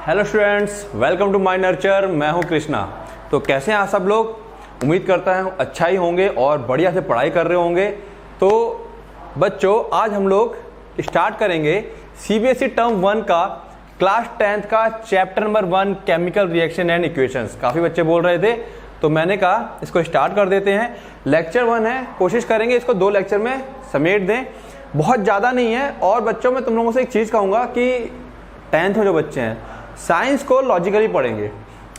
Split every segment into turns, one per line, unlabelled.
Hello students, welcome to my nurture. मैं हूं कृष्णा। तो कैसे हैं आप सब लोग? उम्मीद करता हूं अच्छा ही होंगे और बढ़िया से पढ़ाई कर रहे होंगे। तो बच्चों, आज हम लोग स्टार्ट करेंगे सीबीएसई टर्म 1 का क्लास 10th का chapter number 1 chemical reaction and equations. काफ़ी बच्चे बोल रहे थे तो मैंने कहा इसको स्टार्ट कर देते हैं। लेक्चर 1 है, कोशिश करेंगे इसको 2 लेक्चर में समेट दें, बहुत ज़्यादा नहीं है। और बच्चों, मैं तुम लोगों से एक चीज़ कहूँगा कि 10th में जो बच्चे हैं साइंस को लॉजिकली पढ़ेंगे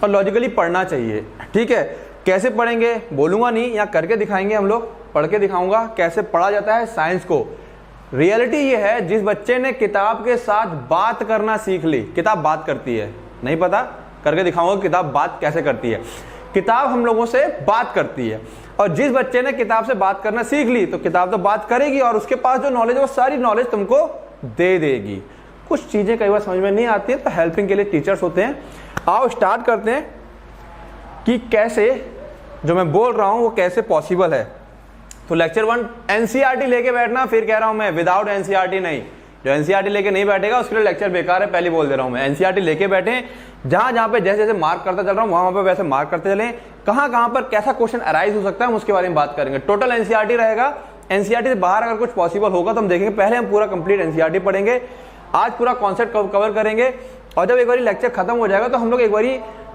और लॉजिकली पढ़ना चाहिए, ठीक है। कैसे पढ़ेंगे बोलूँगा नहीं, यहाँ करके दिखाएंगे हम लोग, पढ़ के दिखाऊंगा कैसे पढ़ा जाता है साइंस को। रियलिटी ये है, जिस बच्चे ने किताब के साथ बात करना सीख ली, किताब बात करती है, नहीं पता, करके दिखाऊंगा किताब बात कैसे करती है। किताब हम लोगों से बात करती है और जिस बच्चे ने किताब से बात करना सीख ली तो किताब तो बात करेगी और उसके पास जो नॉलेज है वो सारी नॉलेज तुमको दे देगी। कुछ चीजें कई बार समझ में नहीं आती है तो हेल्पिंग के लिए टीचर्स होते हैं। आओ स्टार्ट करते हैं कि कैसे जो मैं बोल रहा हूं वो कैसे पॉसिबल है। तो लेक्चर 1 एनसीईआरटी लेके बैठना, फिर कह रहा हूं मैं विदाउट एनसीईआरटी नहीं। जो एनसीईआरटी लेके नहीं बैठेगा उसके लिए लेक्चर बेकार है, पहले बोल दे रहा हूं मैं। एनसीईआरटी लेके बैठे, जहां जहां पे जैसे जैसे मार्क करता चल रहा हूं वहां पे वैसे मार्क करते चले। कहां पर कैसा क्वेश्चन अराइज हो सकता है हम उसके बारे में बात करेंगे। टोटल एनसीईआरटी रहेगा, एनसीईआरटी से बाहर अगर कुछ पॉसिबल होगा तो हम देखेंगे। पहले हम पूरा कंप्लीट एनसीईआरटी पढ़ेंगे, आज पूरा कॉन्सेप्ट कवर करेंगे और जब एक बार लेक्चर खत्म हो जाएगा तो हम लोग एक बार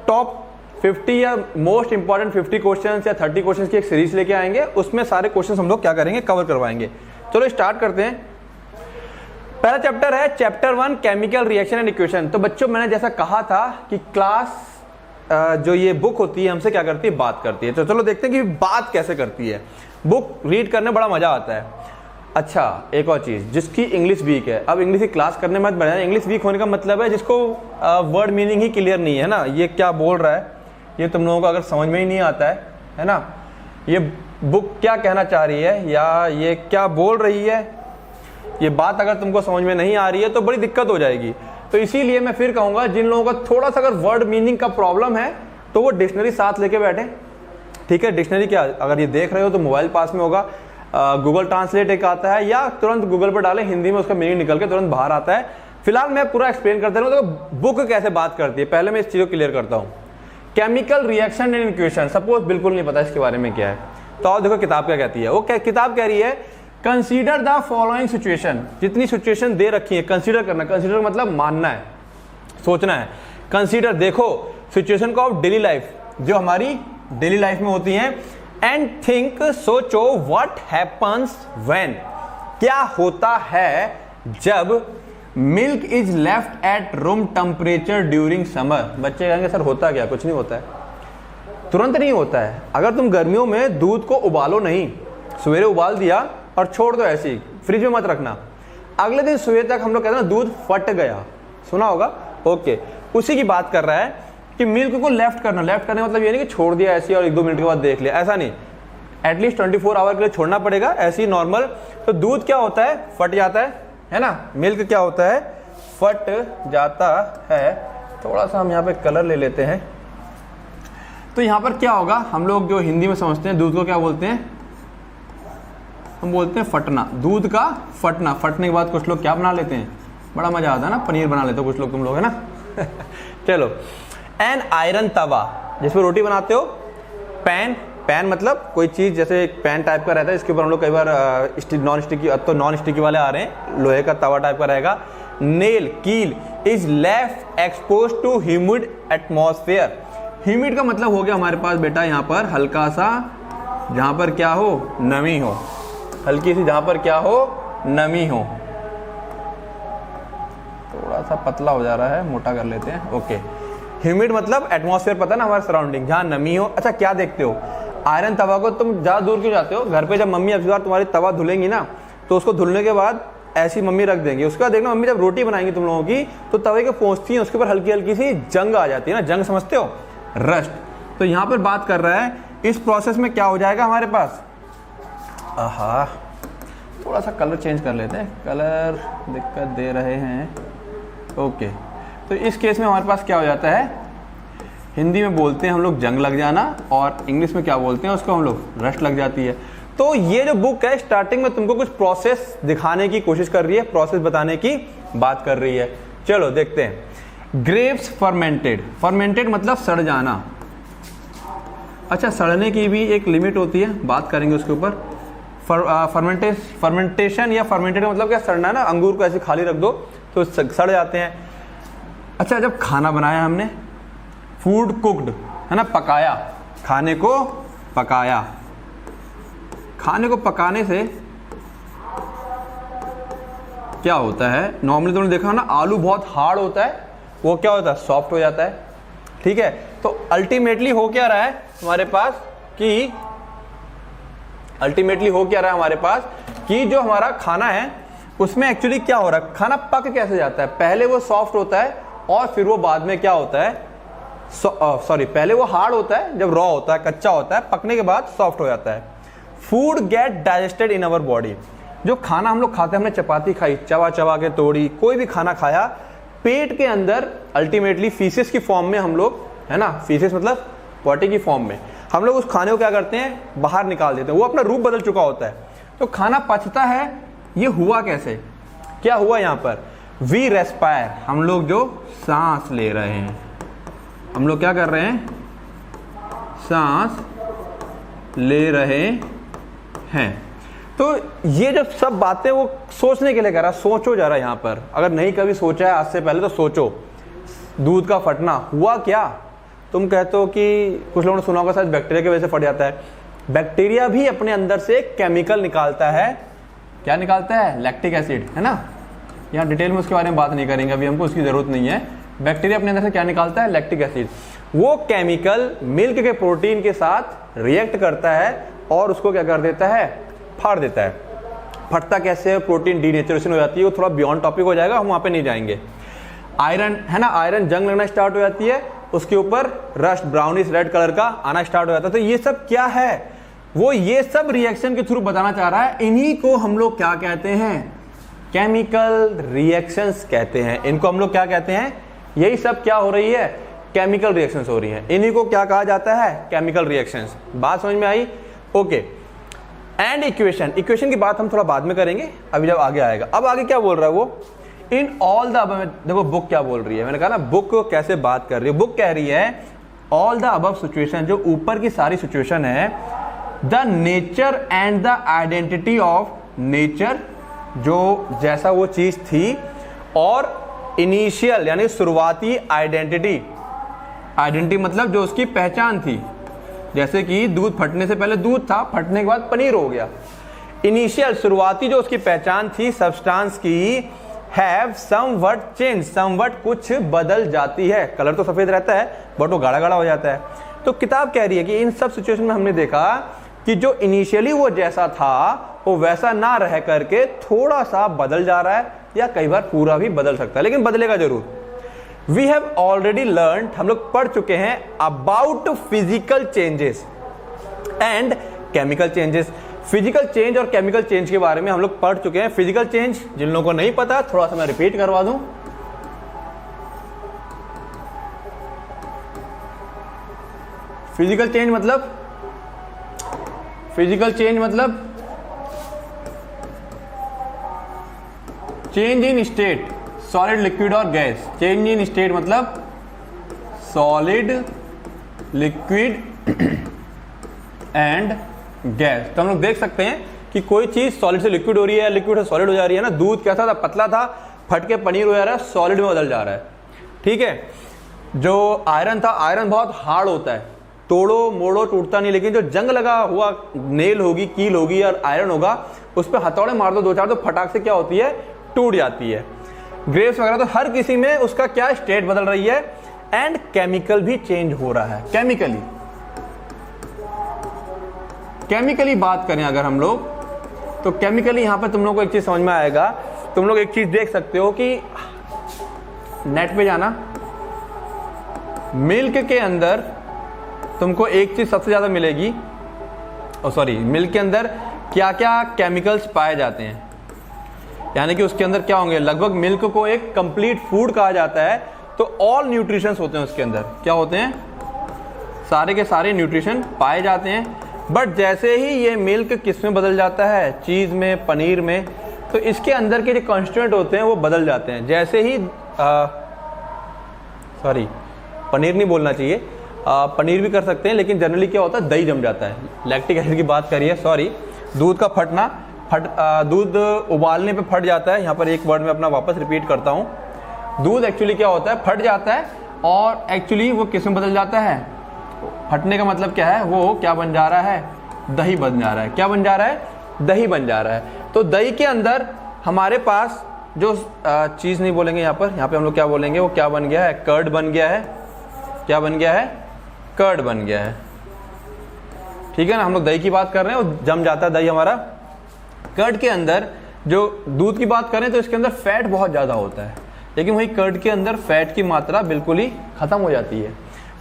टॉप 50 या मोस्ट इंपॉर्टेंट 50 क्वेश्चंस या 30 क्वेश्चंस की एक सीरीज लेके आएंगे। उसमें सारे क्वेश्चंस हम लोग क्या करेंगे, कवर करवाएंगे। चलो स्टार्ट करते हैं। पहला चैप्टर है chapter 1 chemical reaction and equation. तो बच्चों, मैंने जैसा कहा था कि क्लास जो ये बुक होती है हमसे क्या करती है, बात करती है। तो चलो देखते हैं कि बात कैसे करती है। बुक रीड करने बड़ा मजा आता है। अच्छा, एक और चीज, जिसकी इंग्लिश वीक है, अब इंग्लिश की क्लास करने मत बढ़ाए। इंग्लिश वीक होने का मतलब है जिसको वर्ड मीनिंग ही क्लियर नहीं है ना, ये क्या बोल रहा है ये तुम लोगों को अगर समझ में ही नहीं आता है ना, ये बुक क्या कहना चाह रही है या ये क्या बोल रही है, ये बात अगर तुमको समझ में नहीं आ रही है तो बड़ी दिक्कत हो जाएगी। तो इसीलिए मैं फिर कहूंगा, जिन लोगों का थोड़ा सा अगर वर्ड मीनिंग का प्रॉब्लम है तो वो डिक्शनरी साथ लेके बैठे, ठीक है। डिक्शनरी क्या, अगर ये देख रहे हो तो मोबाइल पास में होगा, गूगल ट्रांसलेट एक आता है या तुरंत गूगल पर डालें, हिंदी में उसका मीनिंग निकल के तुरंत बाहर आता है। फिलहाल मैं पूरा एक्सप्लेन करता रहूँ तो बुक कैसे बात करती है, पहले मैं इस चीज को क्लियर करता हूँ। Chemical reaction and equation, suppose बिल्कुल नहीं पता इसके बारे में क्या है, तो आओ देखो किताब क्या कहती है। वो किताब कह रही है कंसीडर द फॉलोइंग सिचुएशन। जितनी सिचुएशन दे रखी है कंसीडर करना, कंसीडर मतलब मानना है, सोचना है। कंसीडर, देखो सिचुएशन को ऑफ डेली लाइफ, जो हमारी डेली लाइफ में होती हैं, एंड थिंक, सोचो, व्हाट हैपन्स व्हेन, क्या होता है जब milk is left at room temperature during summer. बच्चे कहेंगे सर होता क्या, कुछ नहीं होता है, तुरंत नहीं होता है। अगर तुम गर्मियों में दूध को उबालो नहीं, सवेरे उबाल दिया और छोड़ दो ऐसे ही, फ्रिज में मत रखना, अगले दिन सुबह तक हम लोग कहते हैं ना दूध फट गया, सुना होगा, ओके, उसी की बात कर रहा है कि मिल्क को लेफ्ट करना। लेफ्ट करने मतलब ये नहीं कि छोड़ दिया ऐसे और 1-2 मिनट के बाद देख लिया, ऐसा नहीं, एटलीस्ट 24 आवर के लिए छोड़ना पड़ेगा, ऐसे ही नॉर्मल। तो दूध क्या होता है, फट जाता है ना, मिल्क क्या होता है, फट जाता है। थोड़ा सा हम यहाँ पे कलर ले लेते हैं। तो यहाँ पर क्या होगा, हम लोग जो हिंदी में समझते हैं दूध को क्या बोलते हैं, हम बोलते हैं फटना, दूध का फटना। फटने के बाद कुछ लोग क्या बना लेते हैं, बड़ा मजा आता है ना, पनीर बना लेते हो कुछ लोग, तुम लोग है ना चलो, एन आयरन तवा, जिसमें रोटी बनाते हो। पैन, पैन मतलब कोई चीज, जैसे एक पैन टाइप का रहता है, इसके ऊपर हम लोग कई बार नॉन स्टिकी, अब तो नॉन स्टिकी वाले आ रहे हैं, लोहे का तवा टाइप का रहेगा। नेल, कील, is left expose to humid atmosphere. Humid का मतलब हो गया हमारे पास बेटा यहाँ पर हल्का सा, जहां पर क्या हो, नमी हो, हल्की सी जहां पर क्या हो, नमी हो। थोड़ा सा पतला हो जा रहा है, मोटा कर लेते हैं, ओके। ह्यूमिड मतलब एटमॉस्फेयर, पता ना हमारे सराउंडिंग, जहां नमी हो। अच्छा, क्या देखते हो, आयरन तवा को तुम ज्यादा दूर क्यों जाते हो, घर पे जब मम्मी अगली बार तुम्हारी तवा धुलेंगी ना तो उसको धुलने के बाद ऐसी मम्मी रख देंगी, उसके बाद देखना मम्मी जब रोटी बनाएंगी तुम लोगों की तो तवे के पहुंचती है, उसके ऊपर हल्की हल्की सी जंग आ जाती है ना, जंग समझते हो, रस्ट। तो यहाँ पर बात कर रहा है इस प्रोसेस में क्या हो जाएगा हमारे पास, आहा, थोड़ा सा कलर चेंज कर लेते हैं, कलर दिक्कत दे रहे हैं, ओके। तो इस केस में हमारे पास क्या हो जाता है, हिंदी में बोलते हैं हम लोग जंग लग जाना, और इंग्लिश में क्या बोलते हैं उसको हम लोग, रस्ट लग जाती है। तो ये जो बुक है स्टार्टिंग में तुमको कुछ प्रोसेस दिखाने की कोशिश कर रही है, प्रोसेस बताने की बात कर रही है। चलो देखते हैं। ग्रेप्स फर्मेंटेड, फर्मेंटेड मतलब सड़ जाना। अच्छा, सड़ने की भी एक लिमिट होती है, बात करेंगे उसके ऊपर। फर्मेंटेशन या फर्मेंटेड मतलब क्या, सड़ना ना, अंगूर को ऐसे खाली रख दो तो सड़ जाते हैं। अच्छा, जब खाना बनाया हमने, फूड कुक्ड है ना, पकाया, खाने को पकाया। खाने को पकाने से क्या होता है, नॉर्मली तुमने देखा ना, आलू बहुत हार्ड होता है, वो क्या होता है, सॉफ्ट हो जाता है। ठीक है, तो अल्टीमेटली हो क्या रहा है हमारे पास कि जो हमारा खाना है उसमें एक्चुअली क्या हो रहा है, खाना पक कैसे जाता है। पहले वो सॉफ्ट होता है और फिर वो बाद में क्या होता है, पहले वो हार्ड होता है जब रॉ होता है, कच्चा होता है, पकने के बाद सॉफ्ट हो जाता है। Food gate digested in our body. जो खाना हम लोग खाते हैं, हमने चपाती खाई, चबा चबा के तोड़ी, कोई भी खाना खाया, पेट के अंदर अल्टीमेटली फीसेस की फॉर्म में हम लोग, है ना, फीसेस मतलब पॉटी की फॉर्म में हम लोग उस खाने को क्या करते हैं, बाहर निकाल देते हैं। वो अपना रूप बदल चुका होता है। तो खाना पचता है, ये हुआ कैसे, क्या हुआ यहाँ पर, वी रेस्पायर, हम लोग जो सांस ले रहे हैं, हम लोग क्या कर रहे हैं, सांस ले रहे हैं। तो ये जब सब बातें वो सोचने के लिए कह रहा, सोचो जरा यहाँ पर, अगर नहीं कभी सोचा है आज से पहले तो सोचो। दूध का फटना हुआ क्या, तुम कहते हो कि कुछ लोगों ने सुना होगा शायद बैक्टीरिया की वजह से फट जाता है। बैक्टीरिया भी अपने अंदर से केमिकल निकालता है, क्या निकालता है, लैक्टिक एसिड, है ना। यहाँ डिटेल में उसके बारे में बात नहीं करेंगे, अभी हमको उसकी जरूरत नहीं है। बैक्टीरिया अपने अंदर से क्या निकालता है, लैक्टिक एसिड। वो केमिकल मिल्क के प्रोटीन के साथ रिएक्ट करता है और उसको क्या कर देता है, फाड़ देता है। फटता कैसे है, प्रोटीन डीनेचुरेशन हो जाती है, वो थोड़ा बियॉन्ड टॉपिक हो जाएगा, हम वहां पे नहीं जाएंगे। आयरन, है ना, आयरन जंग लगना स्टार्ट हो जाती है, उसके ऊपर रस्ट ब्राउनिश रेड कलर का आना स्टार्ट हो जाता है। तो ये सब क्या है, वो ये सब रिएक्शन के थ्रू बताना चाह रहा है। इन्हीं को हम लोग क्या कहते हैं, केमिकल रिएक्शंस कहते हैं। इनको हम लोग क्या कहते हैं, यही सब क्या हो रही है, केमिकल रिएक्शंस हो रही हैं। इन्हीं को क्या कहा जाता है, केमिकल रिएक्शंस। बात समझ में आई, ओके। एंड इक्वेशन, इक्वेशन की बात हम थोड़ा बाद में करेंगे, अभी जब आगे आएगा। अब आगे क्या बोल रहा है वो, इन ऑल द, देखो बुक क्या बोल रही है, मैंने कहा ना बुक कैसे बात कर रही है। बुक कह रही है ऑल द अबव सिचुएशन, जो ऊपर की सारी सिचुएशन है, the nature and the identity of nature, जो जैसा वो चीज थी, और इनिशियल यानी शुरुआती आइडेंटिटी, आइडेंटिटी मतलब जो उसकी पहचान थी। जैसे कि दूध फटने से पहले दूध था, फटने के बाद पनीर हो गया। इनिशियल शुरुआती जो उसकी पहचान थी सब्सटेंस की, हैव समवट चेंज, समवट कुछ बदल जाती है। कलर तो सफेद रहता है बट वो गाढ़ा गाढ़ा हो जाता है। तो किताब कह रही है कि इन सब सिचुएशन में हमने देखा कि जो इनिशियली वो जैसा था वो वैसा ना रह करके थोड़ा सा बदल जा रहा है, या कई बार पूरा भी बदल सकता है, लेकिन बदलेगा जरूर। वी हैव ऑलरेडी लर्न, हम लोग पढ़ चुके हैं, about physical changes and chemical changes. Physical change और केमिकल चेंज के बारे में हम लोग पढ़ चुके हैं। फिजिकल चेंज जिन लोगों को नहीं पता, थोड़ा सा मैं रिपीट करवा दूं। फिजिकल चेंज मतलब, फिजिकल चेंज मतलब change in state, solid liquid और गैस। चेंज इन स्टेट मतलब सॉलिड, लिक्विड एंड गैस। तो हम लोग देख सकते हैं कि कोई चीज सॉलिड से लिक्विड हो रही है, लिक्विड से सॉलिड हो जा रही है ना। दूध कैसा था, पतला था, फट के पनीर हो जा रहा है, सॉलिड में बदल जा रहा है। ठीक है, जो आयरन था, आयरन बहुत हार्ड होता है, तोड़ो मोड़ो टूटता नहीं, लेकिन जो जंग लगा हुआ नेल होगी, कील होगी और आयरन होगा, उस पर हथौड़े मार दो दो चार, तो फटाक से क्या होती है, टूट जाती है। ग्रेप्स वगैरह, तो हर किसी में उसका क्या स्टेट बदल रही है। एंड केमिकल भी चेंज हो रहा है। केमिकली बात करें अगर हम लोग, तो केमिकली यहां पर तुम लोग को एक चीज समझ में आएगा। तुम लोग एक चीज देख सकते हो कि नेट पे जाना, मिल्क के अंदर तुमको एक चीज सबसे ज्यादा मिलेगी, मिल्क के अंदर क्या क्या केमिकल्स पाए जाते हैं, यानी कि उसके अंदर क्या होंगे। लगभग मिल्क को एक कंप्लीट फूड कहा जाता है, तो ऑल न्यूट्रिशंस होते हैं उसके अंदर। क्या होते हैं, सारे के सारे न्यूट्रिशन पाए जाते हैं। बट जैसे ही ये मिल्क किस में बदल जाता है, चीज में, पनीर में, तो इसके अंदर के जो कॉन्स्टिट्यूएंट होते हैं वो बदल जाते हैं। जैसे ही सॉरी पनीर नहीं बोलना चाहिए, पनीर भी कर सकते हैं, लेकिन जनरली क्या होता है दही जम जाता है। लैक्टिक एसिड की बात करिए, सॉरी दूध का फटना, दूध उबालने पे फट जाता है। यहाँ पर एक वर्ड में अपना वापस रिपीट करता हूँ, दूध एक्चुअली क्या होता है फट जाता है और एक्चुअली वो किस में बदल जाता है, फटने का मतलब क्या है, वो क्या बन जा रहा है, दही बन जा रहा है। क्या बन जा रहा है, दही बन जा रहा है। तो दही के अंदर हमारे पास जो चीज़ नहीं बोलेंगे यहाँ पे हम लोग क्या बोलेंगे, वो क्या बन गया है, कर्ड बन गया है। क्या बन गया है, कर्ड बन गया है। ठीक है ना, हम लोग दही की बात कर रहे हैं, वो जम जाता है दही हमारा। कर्ड के अंदर जो दूध की बात करें तो इसके अंदर फैट बहुत ज़्यादा होता है, लेकिन वही कर्ड के अंदर फैट की मात्रा बिल्कुल ही खत्म हो जाती है।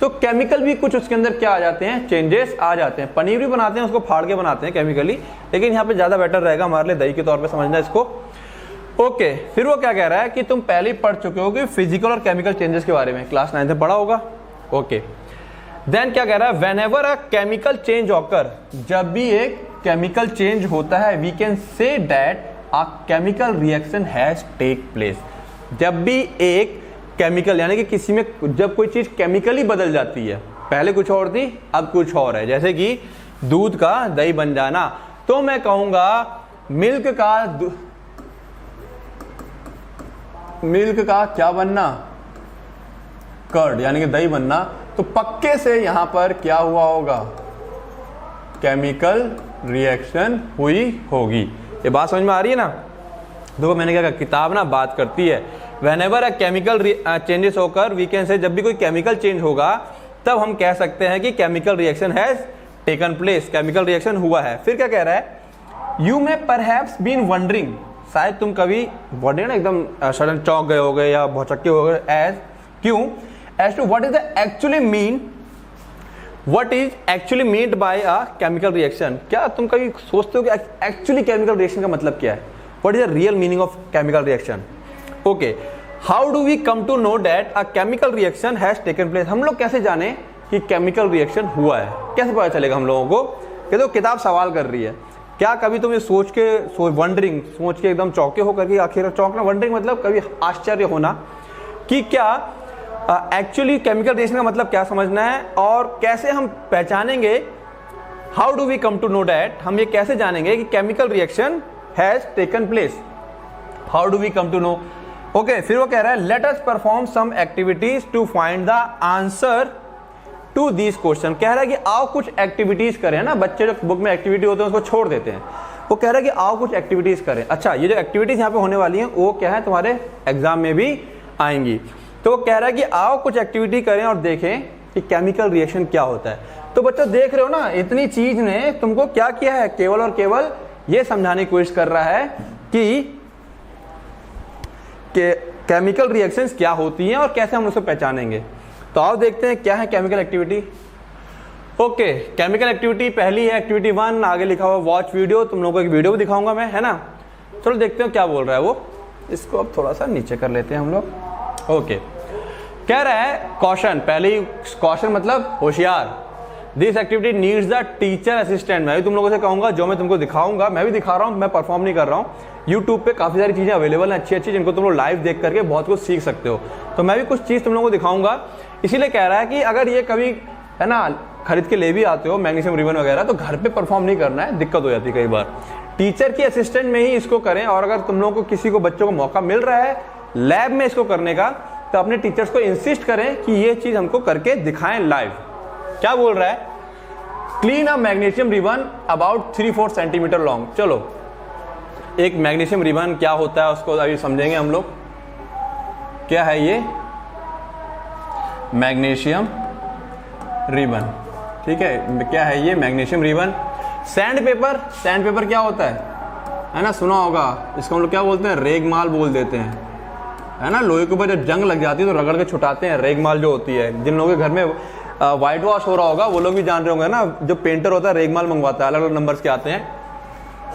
तो केमिकल भी कुछ उसके अंदर क्या आ जाते हैं, चेंजेस आ जाते हैं। पनीर भी बनाते हैं, उसको फाड़ के बनाते हैं केमिकली, लेकिन यहाँ पे ज़्यादा बेटर रहेगा हमारे लिए दही के तौर पे समझना इसको। ओके, फिर वो क्या कह रहा है कि तुम पहले ही पढ़ चुके हो कि फिजिकल और केमिकल चेंजेस के बारे में, क्लास 9 में पढ़ा होगा। ओके, देन क्या कह रहा है, whenever a chemical change occur, जब भी एक केमिकल चेंज होता है, we can say that a chemical reaction has take place. जब भी एक केमिकल यानी कि किसी में जब कोई चीज केमिकली बदल जाती है, पहले कुछ और थी अब कुछ और है, जैसे कि दूध का दही बन जाना, तो मैं कहूंगा मिल्क का क्या बनना, कर्ड यानी कि दही बनना। तो पक्के से यहां पर क्या हुआ होगा, केमिकल रिएक्शन हुई होगी। ये बात समझ में आ रही है ना। देखो मैंने क्या कहा, किताब ना बात करती है, व्हेनेवर अ केमिकल चेंजेस होकर वी कैन से, जब भी कोई केमिकल चेंज होगा तब हम कह सकते हैं कि chemical reaction has taken place, chemical reaction हुआ है। फिर क्या कह रहा है, you may perhaps been wondering, शायद तुम कभी वंडरिंग ना एकदम सडन चौंक गए हो गए या भौचक्के हो गए, एज क्यों, as to what is the actually mean, what is actually meant by a chemical reaction. क्या तुम कभी सोचते हो कि एक्चुअली केमिकल रिएक्शन का मतलब क्या है, what is the real meaning of chemical reaction. Okay, how do we come to know that a chemical reaction has taken place, हम लोग कैसे जाने कि केमिकल रिएक्शन हुआ है, कैसे पता चलेगा हम लोगों को। कि तो किताब सवाल कर रही है, क्या कभी तुम ये सोच के एकदम चौके होकर के, आखिर चौंकना, वंडरिंग मतलब कभी आश्चर्य होना कि क्या एक्चुअली केमिकल रिएक्शन का मतलब क्या समझना है, और कैसे हम पहचानेंगे, how do we come to know that, हम ये कैसे जानेंगे कि chemical reaction has taken place, how do we come to know. Okay, फिर वो कह रहा है let us perform some activities to find the answer to this question. कह रहा है कि आओ कुछ एक्टिविटीज करें ना, बच्चे जो बुक में एक्टिविटी होते हैं उसको छोड़ देते हैं, वो कह रहा है कि आओ कुछ एक्टिविटीज करें। अच्छा, ये जो एक्टिविटीज यहाँ पे होने वाली हैं वो क्या है, तुम्हारे एग्जाम में भी आएंगी। तो वो कह रहा है कि आओ कुछ एक्टिविटी करें और देखें कि केमिकल रिएक्शन क्या होता है। तो बच्चों देख रहे हो ना, इतनी चीज ने तुमको क्या किया है, केवल और केवल ये समझाने की कोशिश कर रहा है कि केमिकल रिएक्शंस क्या होती हैं और कैसे हम उसे पहचानेंगे। तो आओ देखते हैं क्या है chemical activity. Okay, chemical activity पहली है एक्टिविटी 1, आगे लिखा हुआ वॉच वीडियो, तुम लोगों को एक वीडियो भी दिखाऊंगा मैं, है ना। चलो देखते हैं क्या बोल रहा है वो, इसको अब थोड़ा सा नीचे कर लेते हैं हम लोग। ओके, कह रहा है कॉशन, पहली कॉशन मतलब होशियार, this activity needs the teacher assistant. मैं भी तुम लोगों से कहूंगा, जो मैं तुमको दिखाऊंगा, मैं भी दिखा रहा हूं, मैं परफॉर्म नहीं कर रहा हूं। यूट्यूब पे काफी सारी चीजें अवेलेबल हैं अच्छी अच्छी, जिनको तुम लोग लाइव देख करके बहुत कुछ सीख सकते हो। तो मैं भी कुछ चीज तुम लोगों को दिखाऊंगा, इसीलिए कह रहा है कि अगर ये कभी है ना खरीद के ले भी आते हो मैग्नीशियम रिबन वगैरह, तो घर पे परफॉर्म नहीं करना है, दिक्कत हो जाती है कई बार। टीचर की असिस्टेंट में ही इसको करें, और अगर तुम लोगों को किसी को बच्चों को मौका मिल रहा है लैब में इसको करने का, तो अपने टीचर्स को इंसिस्ट करें कि ये चीज हमको करके दिखाएं लाइव। क्या बोल रहा है, clean a magnesium ribbon about 3-4 centimetre long. चलो, एक मैग्नीशियम रिबन क्या होता है उसको अभी समझेंगे हम लोग। क्या है ये मैग्नीशियम रिबन, ठीक है, क्या है ये magnesium ribbon. Sand paper, sand paper क्या होता है ना, सुना होगा, इसको हम लोग क्या बोलते हैं, रेगमाल बोल देते हैं, है ना। लोहे के ऊपर जब जंग लग जाती है तो रगड़ के छुटाते हैं, रेगमाल जो होती है। जिन लोगों के घर में व्हाइट वॉश हो रहा होगा वो लोग भी जान रहे होंगे ना, जो पेंटर होता है रेगमाल मंगवाता है, अलग अलग नंबर्स के आते हैं।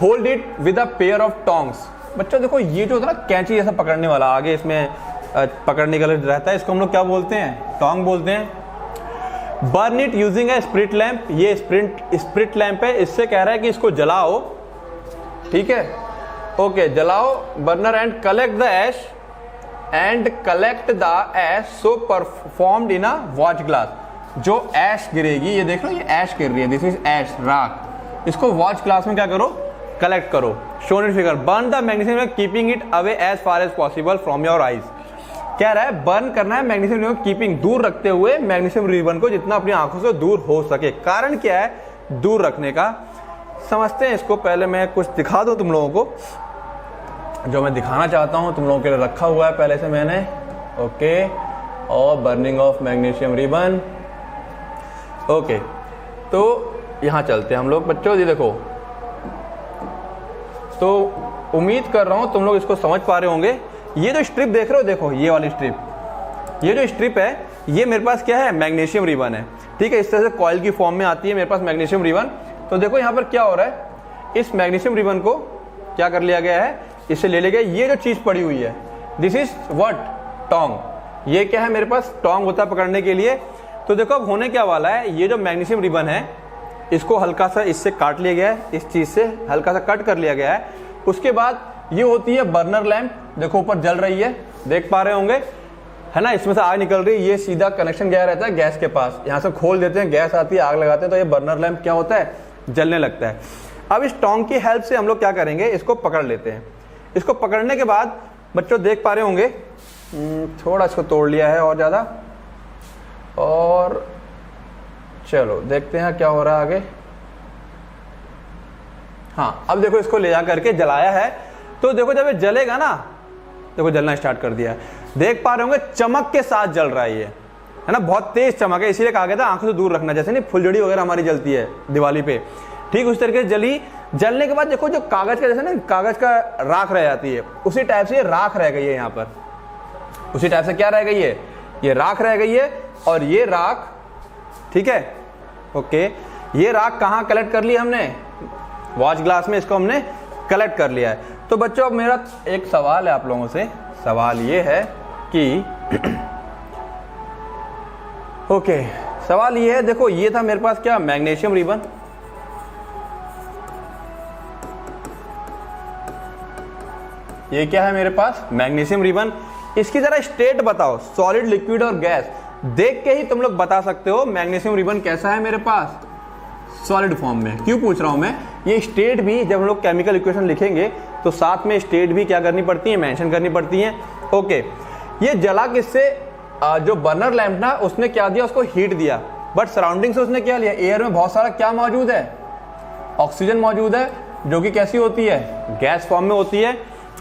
Hold it with a pair of tongs. बच्चों देखो, ये जो होता है ना कैंची जैसा पकड़ने वाला, आगे इसमें पकड़ने के लिए रहता है, इसको हम लोग क्या बोलते हैं, टोंग बोलते हैं। Burn it using A spirit lamp, ये स्प्रिट लैंप है, इससे कह रहा है कि इसको जलाओ, ठीक है। ओके, जलाओ burner and collect the ash and collect the ash so performed in a watch glass. जो ऐश गिरेगी, ये देख लो ये ऐश गिर रही है, दिस इज ऐश, राख, इसको वॉच ग्लास में क्या करो, कलेक्ट करो। Shown in figure, burn the magnesium keeping it away as far as possible from your eyes. कह रहा है बर्न करना है मैग्नीशियम रिबन, कीपिंग, दूर रखते हुए मैग्नीशियम रिबन को जितना अपनी आंखों से दूर हो सके। कारण क्या है दूर रखने का, समझते हैं इसको। पहले मैं कुछ दिखा दूं तुम लोगों को, जो मैं दिखाना चाहता हूं तुम लोगों के लिए रखा हुआ है पहले से मैंने। ओके, और burning of magnesium ribbon. Okay, तो यहां चलते हैं हम लोग बच्चों। ये देखो, तो उम्मीद कर रहा हूं तुम लोग इसको समझ पा रहे होंगे। ये जो स्ट्रिप देख रहे हो, देखो ये वाली स्ट्रिप, ये जो स्ट्रिप है ये मेरे पास क्या है, मैग्नीशियम रिबन है। ठीक है, इस तरह से कॉइल की फॉर्म में आती है मेरे पास मैग्नीशियम रिबन। तो देखो यहाँ पर क्या हो रहा है, इस मैग्नीशियम रिबन को क्या कर लिया गया है, इसे ले लिया गया। ये जो चीज पड़ी हुई है, दिस इज व्हाट, टोंग। ये क्या है मेरे पास, टोंग होता है पकड़ने के लिए। तो देखो अब होने क्या वाला है, ये जो मैग्नीशियम रिबन है इसको हल्का सा इससे काट लिया गया है, इस चीज से हल्का सा कट कर लिया गया है। उसके बाद ये होती है बर्नर लैंप, देखो ऊपर जल रही है, देख पा रहे होंगे है ना, इसमें से आग निकल रही है। ये सीधा कनेक्शन गया रहता है गैस के पास, यहाँ से खोल देते हैं, गैस आती है, आग लगाते हैं, तो ये बर्नर लैंप क्या होता है, जलने लगता है। अब इस टोंग की हेल्प से हम लोग क्या करेंगे, इसको पकड़ लेते हैं। इसको पकड़ने के बाद बच्चों देख पा रहे होंगे, थोड़ा इसको तोड़ लिया है और ज्यादा, और चलो देखते हैं क्या हो रहा है आगे। हाँ, अब देखो इसको ले जा करके जलाया है, तो देखो जब ये जलेगा ना, देखो जलना स्टार्ट कर दिया है, देख पा रहे होंगे चमक के साथ जल रहा है ये, है ना, बहुत तेज चमक है। इसीलिए कहा गया था आंखों से दूर रखना, जैसे नहीं फुलझड़ी वगैरह हमारी जलती है दिवाली पे, ठीक उस तरीके से जली। जलने के बाद देखो जो कागज का, जैसे ना कागज का राख रह जाती है, उसी टाइप से ये राख रह गई है यहाँ पर, उसी टाइप से क्या रह गई है, ये राख रह गई है। और ये राख, ठीक है, ओके, ये राख कहाँ कलेक्ट कर ली हमने, वॉच ग्लास में इसको हमने कलेक्ट कर लिया है। तो बच्चों अब मेरा एक सवाल है आप लोगों से, सवाल ये है कि ओके, सवाल ये है, देखो ये था मेरे पास क्या, मैग्नीशियम रिबन, ये क्या है मेरे पास, मैग्नीशियम रिबन। इसकी जरा स्टेट बताओ, सॉलिड, लिक्विड और गैस। देख के ही तुम लोग बता सकते हो मैग्नीशियम रिबन कैसा है मेरे पास, सॉलिड फॉर्म में। क्यों पूछ रहा हूं मैं, ये स्टेट भी जब हम लोग केमिकल इक्वेशन लिखेंगे तो साथ में स्टेट भी क्या करनी पड़ती है, मेंशन करनी पड़ती है। ओके, ये जला किससे, जो बर्नर लैंप ना उसने क्या दिया, उसको हीट दिया, बट सराउंडिंग से उसने क्या लिया, एयर में बहुत सारा क्या मौजूद है, ऑक्सीजन मौजूद है, जो कि कैसी होती है, गैस फॉर्म में होती है।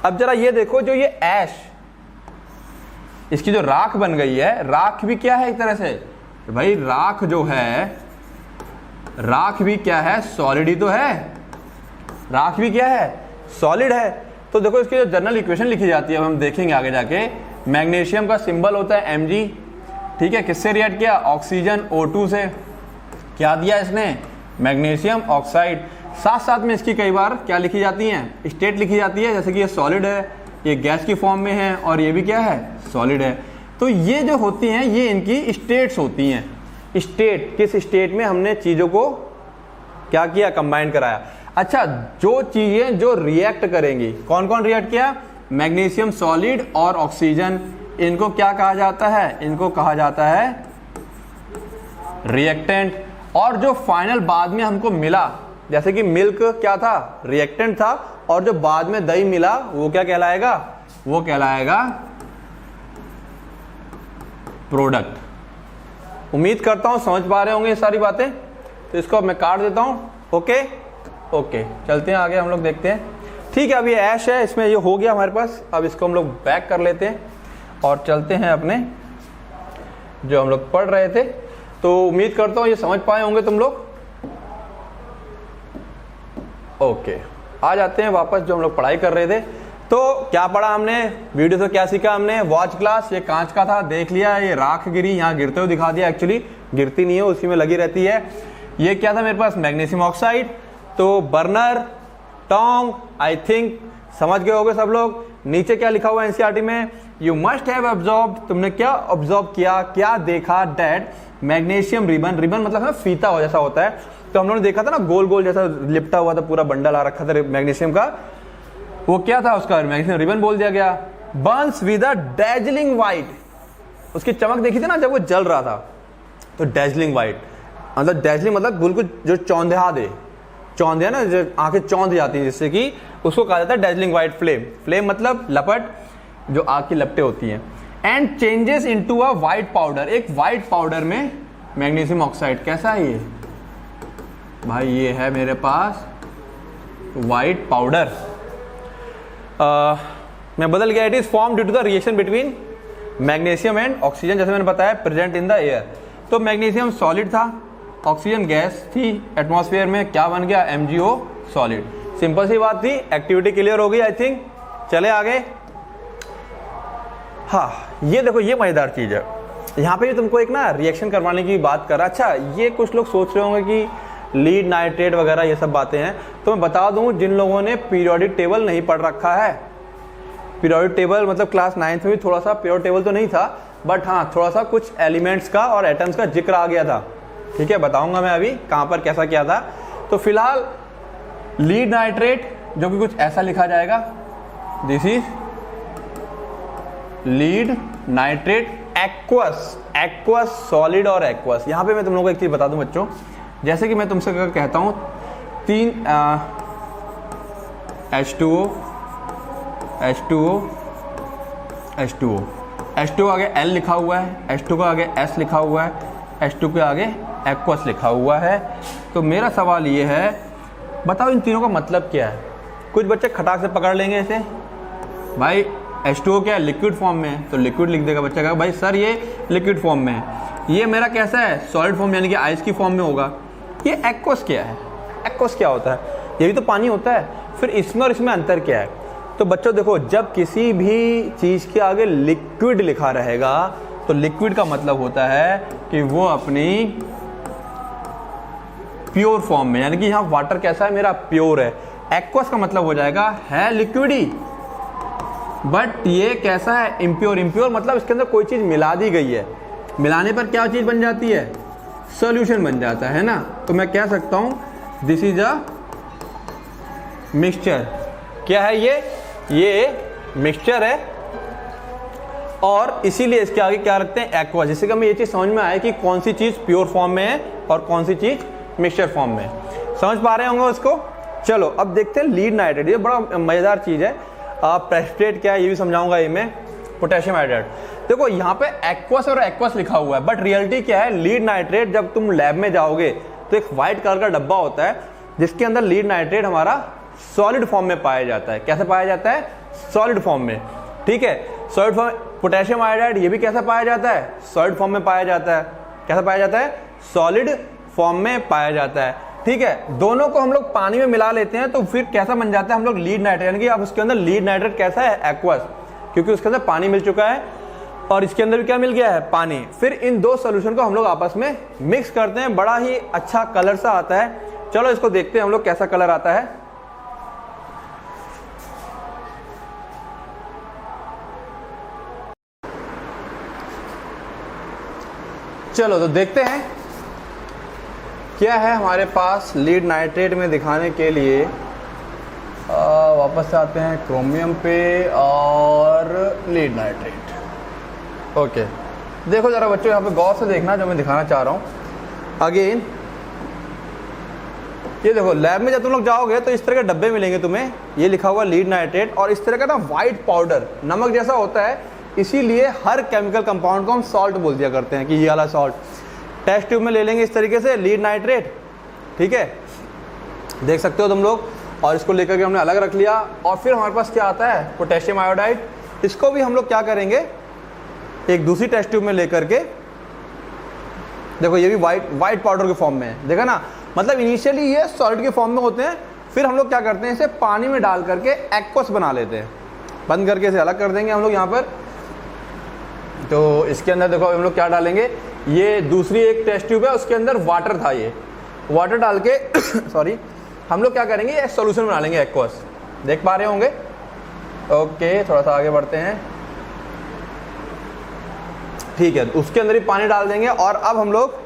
अब जरा ये देखो, जो ये ऐश, इसकी जो राख बन गई है, राख भी क्या है एक तरह से, भाई राख जो है, राख भी क्या है, सॉलिड ही तो है, राख भी क्या है, सॉलिड है। तो देखो इसकी जो जनरल इक्वेशन लिखी जाती है, हम देखेंगे आगे जाके, मैग्नीशियम का सिंबल होता है Mg, ठीक है, किससे रिएक्ट किया, ऑक्सीजन O2 से, क्या दिया इसने, मैग्नीशियम ऑक्साइड। साथ साथ में इसकी कई बार क्या लिखी जाती हैं, स्टेट लिखी जाती है, जैसे कि ये सॉलिड है, ये गैस की फॉर्म में है, और ये भी क्या है, सॉलिड है। तो ये जो होती हैं ये इनकी स्टेट्स होती हैं। स्टेट, किस स्टेट में हमने चीजों को क्या किया, कंबाइन कराया। अच्छा, जो चीजें जो रिएक्ट करेंगी, कौन कौन रिएक्ट किया, मैग्नीशियम सॉलिड और ऑक्सीजन, इनको क्या कहा जाता है, इनको कहा जाता है रिएक्टेंट। और जो फाइनल बाद में हमको मिला, जैसे कि मिल्क क्या था, रिएक्टेंट था, और जो बाद में दही मिला वो क्या कहलाएगा, वो कहलाएगा प्रोडक्ट। उम्मीद करता हूं समझ पा रहे होंगे ये सारी बातें। तो इसको अब मैं काट देता हूं। ओके ओके, चलते हैं आगे, हम लोग देखते हैं। ठीक है, अभी ऐश है, इसमें ये हो गया हमारे पास। अब इसको हम लोग बैक कर लेते हैं और चलते हैं अपने जो हम लोग पढ़ रहे थे। तो उम्मीद करता हूं ये समझ पाए होंगे तुम लोग। ओके, आ जाते हैं वापस जो हम लोग पढ़ाई कर रहे थे। तो क्या पढ़ा हमने, वीडियो से क्या सीखा हमने, वॉच ग्लास, ये कांच का था, देख लिया, ये राख गिरी, यहाँ गिरते हुए दिखा दिया, एक्चुअली गिरती नहीं है, उसी में लगी रहती है। ये क्या था मेरे पास, मैग्नीशियम ऑक्साइड। तो बर्नर, टोंग, आई थिंक समझ गए होंगे सब लोग। नीचे क्या लिखा हुआ है एनसीईआरटी में, यू मस्ट हैव ऑब्जर्व्ड, तुमने क्या ऑब्जर्व किया, क्या देखा, दैट मैग्नीशियम रिबन, रिबन मतलब है फीता हो जैसा होता है। तो हम लोगों ने देखा था ना, गोल गोल जैसा लिपटा हुआ था, पूरा बंडल आ रखा था मैग्नीशियम का, वो क्या था, उसका मैग्नीशियम रिबन बोल दिया गया। Burns with a dazzling white. उसकी चमक देखी थी ना जब वो जल रहा था, तो डैजलिंग वाइट मतलब डैजलिंग मतलब बिल्कुल जो चौंधिया दे, चौंधिया ना, जो आंखें चौंध जाती है, जिससे कि उसको कहा जाता है डैजलिंग वाइट फ्लेम। फ्लेम मतलब लपट, जो आग की लपटें होती हैं। And changes into a white powder, एक वाइट पाउडर में मैग्नीशियम ऑक्साइड। कैसा है ये भाई? ये है मेरे पास वाइट पाउडर। मैं बदल गया, it is form due to the reaction between magnesium and oxygen, जैसे मैंने बताया प्रेजेंट इन द एयर। तो मैग्नीशियम सॉलिड था, ऑक्सीजन गैस थी एटमॉस्फेयर में, क्या बन गया? MgO solid. सिंपल सी बात थी, एक्टिविटी क्लियर हो गई आई थिंक। चले आगे। हाँ, ये देखो, ये मजेदार चीज है। यहाँ पे भी तुमको एक ना रिएक्शन करवाने की बात कर रहा। अच्छा, ये कुछ लोग सोच रहे होंगे कि लीड नाइट्रेट वगैरह ये सब बातें हैं, तो मैं बता दूं जिन लोगों ने पीरियोडिक टेबल नहीं पढ़ रखा है, पीरियोडिक टेबल मतलब क्लास 9th में भी थोड़ा सा पीरियोडिक टेबल तो नहीं था, बट हाँ थोड़ा सा कुछ एलिमेंट्स का और एटम्स का जिक्र आ गया था। ठीक है, बताऊंगा मैं अभी कहाँ पर कैसा क्या था। तो फिलहाल लीड नाइट्रेट, जो कि कुछ ऐसा लिखा जाएगा, this is lead nitrate aqueous, aqueous solid और एक्वस। यहाँ पे मैं तुम लोगों को एक चीज बता दूं बच्चों, जैसे कि मैं तुमसे कहता हूँ 3 H2O H2O H2O, H2O आगे L लिखा हुआ है, H2 को आगे S लिखा हुआ है, H2 के आगे एक्वस लिखा हुआ है। तो मेरा सवाल ये है, बताओ इन तीनों का मतलब क्या है? कुछ बच्चे खटाक से पकड़ लेंगे इसे, भाई H2O क्या है? लिक्विड फॉर्म में है, तो लिक्विड लिख देगा बच्चा, कहा भाई सर ये लिक्विड फॉर्म में है। ये मेरा कैसा है? सॉलिड फॉर्म, यानी कि आइस की फॉर्म में होगा। ये एक्वस क्या है? एक्वस क्या होता है? ये भी तो पानी होता है। फिर इसमें और इसमें अंतर क्या है? तो बच्चों देखो, जब किसी भी चीज के आगे लिक्विड लिखा रहेगा तो लिक्विड का मतलब होता है कि वो अपनी प्योर फॉर्म में, यानी कि यहाँ वाटर कैसा है? मेरा प्योर है। एक्वस का मतलब हो जाएगा है लिक्विड ही, बट ये कैसा है? इम्प्योर। इम्प्योर मतलब इसके अंदर कोई चीज मिला दी गई है, मिलाने पर क्या चीज बन जाती है? सॉल्यूशन बन जाता है ना। तो मैं कह सकता हूं दिस इज अ मिक्सचर। क्या है ये मिक्सचर है, और इसीलिए इसके आगे क्या रखते हैं? एक्वा, जिससे कि हमें ये चीज समझ में आए कि कौन सी चीज प्योर फॉर्म में है और कौन सी चीज मिक्सचर फॉर्म में। समझ पा रहे होंगे उसको? चलो अब देखते हैं लीड नाइट्रेट। ये बड़ा मजेदार चीज है। प्रेसिपिटेट क्या है ये भी समझाऊंगा ये में। पोटेशियम हाइड्रेट, देखो यहाँ पे एक्वस और एक्वस लिखा हुआ है, बट रियलिटी क्या है? लीड नाइट्रेट, जब तुम लैब में जाओगे तो एक व्हाइट कलर का डब्बा होता है जिसके अंदर लीड नाइट्रेट हमारा सॉलिड फॉर्म में पाया जाता है। कैसे पाया जाता है? सॉलिड फॉर्म में। ठीक है, सॉलिड फॉर्म। पोटेशियम आयोडाइड ये भी कैसा पाया जाता है? सॉलिड फॉर्म में पाया जाता है। कैसा पाया जाता है? सॉलिड फॉर्म में पाया जाता है। ठीक है, दोनों को हम लोग पानी में मिला लेते हैं तो फिर कैसा बन जाता है? हम लोग लीड नाइट्रेट, यानी कि अब उसके अंदर लीड नाइट्रेट कैसा है? एक्वस, क्योंकि उसके अंदर पानी मिल चुका है और इसके अंदर भी क्या मिल गया है? पानी। फिर इन दो सॉल्यूशन को हम लोग आपस में मिक्स करते हैं, बड़ा ही अच्छा कलर सा आता है। चलो इसको देखते हैं हम लोग कैसा कलर आता है। चलो तो देखते हैं क्या है हमारे पास लीड नाइट्रेट में दिखाने के लिए। वापस से आते हैं क्रोमियम पे और लीड नाइट्रेट। ओके, देखो जरा बच्चों, यहाँ पे गौर से देखना जो मैं दिखाना चाह रहा हूँ। अगेन ये देखो, लैब में जब तुम लोग जाओगे तो इस तरह के डब्बे मिलेंगे तुम्हें, ये लिखा हुआ लीड नाइट्रेट, और इस तरह का ना व्हाइट पाउडर नमक जैसा होता है। इसीलिए हर केमिकल कंपाउंड को हम सॉल्ट बोल दिया करते हैं कि ये वाला सॉल्ट। टेस्ट ट्यूब में ले लेंगे इस तरीके से लीड नाइट्रेट, ठीक है, देख सकते हो तुम लोग। और इसको लेकर के हमने अलग रख लिया। और फिर हमारे पास क्या आता है? Potassium iodide. इसको भी हम लोग क्या करेंगे? एक दूसरी टेस्ट ट्यूब में लेकर के, देखो ये भी व्हाइट पाउडर के फॉर्म में है, देखा ना। मतलब इनिशियली ये सॉलिड के फॉर्म में होते हैं, फिर हम लोग क्या करते हैं? इसे पानी में डाल करके एक्वस बना लेते हैं। बंद करके इसे अलग कर देंगे हम लोग यहाँ पर। तो इसके अंदर देखो हम लोग क्या डालेंगे, ये दूसरी एक टेस्ट ट्यूब है, उसके अंदर वाटर था, ये वाटर डाल के सॉरी, हम लोग क्या करेंगे? एक सॉल्यूशन बना लेंगे एक्वस। देख पा रहे होंगे? ओके, थोड़ा सा आगे बढ़ते हैं। ठीक है, उसके अंदर ही पानी डाल देंगे। और अब हम लोग